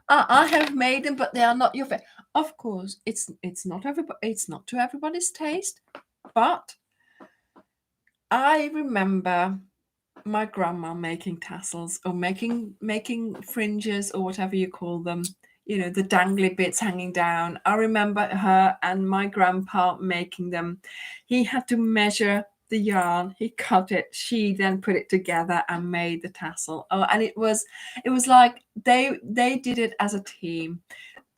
I have made them, but they are not your favorite. Of course, it's not everybody. It's not to everybody's taste, but I remember my grandma making tassels or making fringes or whatever you call them. The dangly bits hanging down. I remember her and my grandpa making them. He had to measure the yarn, he cut it, she then put it together and made the tassel. Oh, and it was like they did it as a team.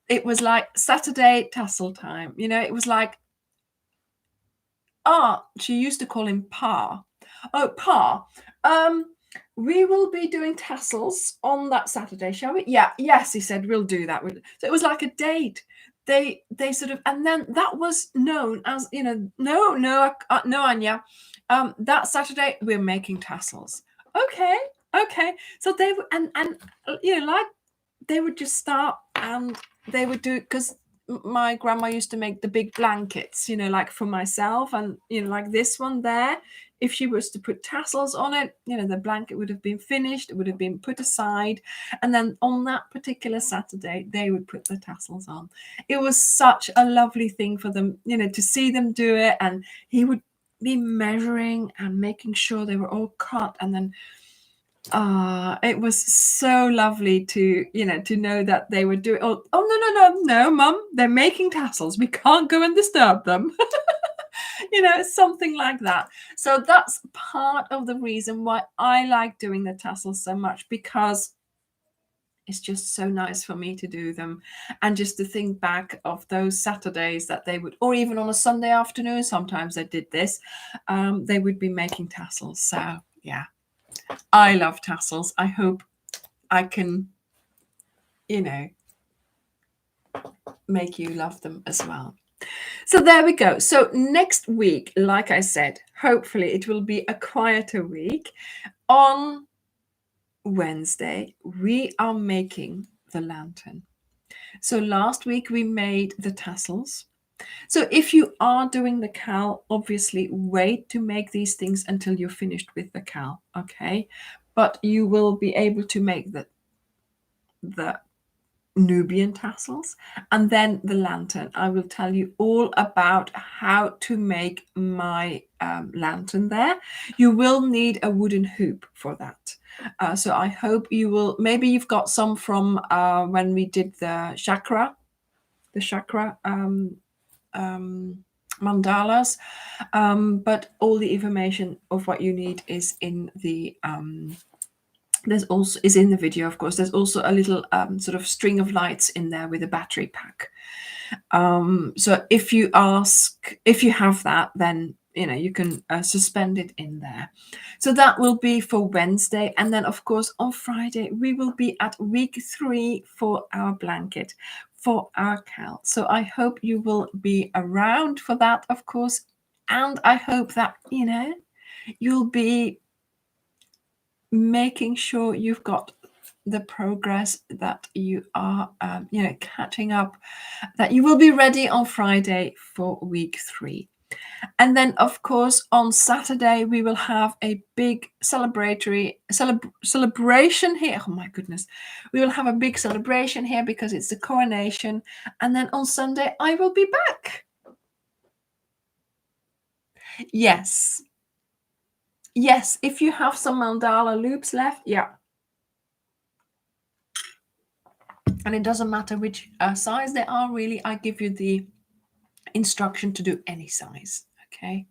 It was like Saturday tassel time. It was like, she used to call him Pa. Oh, Pa. We will be doing tassels on that Saturday, shall we? Yeah, yes, he said, we'll do that. So it was like a date. They sort of, and then that was known as, no, Anya. That Saturday we're making tassels. Okay. So they would, and like they would just start and they would do, because my grandma used to make the big blankets, like for myself, and like this one there. If she was to put tassels on it, the blanket would have been finished, it would have been put aside, and then on that particular Saturday they would put the tassels on. It was such a lovely thing for them, to see them do it, and he would be measuring and making sure they were all cut, and then it was so lovely to know that they were doing. Oh, no, Mum, they're making tassels, we can't go and disturb them. Something like that. So that's part of the reason why I like doing the tassels so much, because it's just so nice for me to do them, and just to think back of those Saturdays that they would, or even on a Sunday afternoon, sometimes they did this, they would be making tassels. So yeah, I love tassels. I hope I can, make you love them as well. So there we go. So next week, like I said, hopefully it will be a quieter week. On Wednesday, we are making the lantern. So last week we made the tassels. So if you are doing the cowl, obviously wait to make these things until you're finished with the cowl, okay? But you will be able to make the Nubian tassels and then the lantern. I will tell you all about how to make my lantern there. You will need a wooden hoop for that. So I hope you will, maybe you've got some from when we did the chakra mandalas, but all the information of what you need is in the there's also is in the video, of course. There's also a little sort of string of lights in there with a battery pack. So if you have that, then you can suspend it in there. So that will be for Wednesday, and then of course on Friday we will be at week 3 for our blanket, for our cowl. So I hope you will be around for that, of course, and I hope that you'll be making sure you've got the progress, that you are catching up, that you will be ready on Friday for week 3. And then of course on Saturday we will have a big celebration here. Oh my goodness, we will have a big celebration here because it's the coronation. And then on Sunday I will be back. Yes, if you have some mandala loops left, yeah. And it doesn't matter which size they are, really. I give you the instruction to do any size, okay?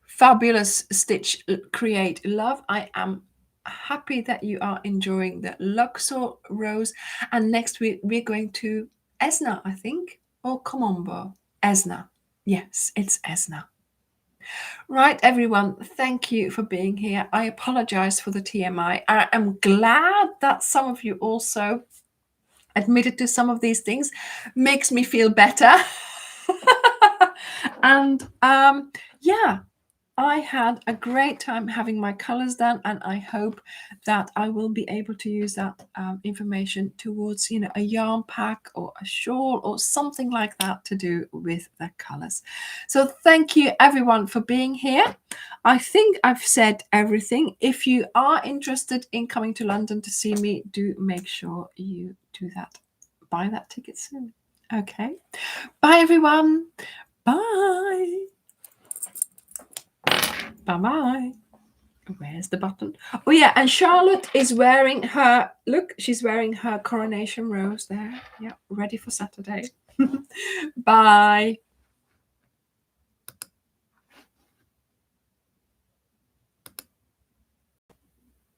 Fabulous stitch, create, love. I am happy that you are enjoying the Luxor rose. And next week we're going to Esna, I think, or Komombo. Esna. Yes, it's Esna. Right, everyone, thank you for being here. I apologize for the TMI. I am glad that some of you also admitted to some of these things. Makes me feel better. And yeah, I had a great time having my colors done, and I hope that I will be able to use that information towards a yarn pack or a shawl or something like that to do with the colors. So thank you everyone for being here. I think I've said everything. If you are interested in coming to London to see me, do make sure you do that. Buy that ticket soon. Okay. Bye everyone. Bye. Bye-bye. Where's the button? Oh yeah, and Charlotte is wearing her, look, she's wearing her coronation rose there. Yeah, ready for Saturday. Bye.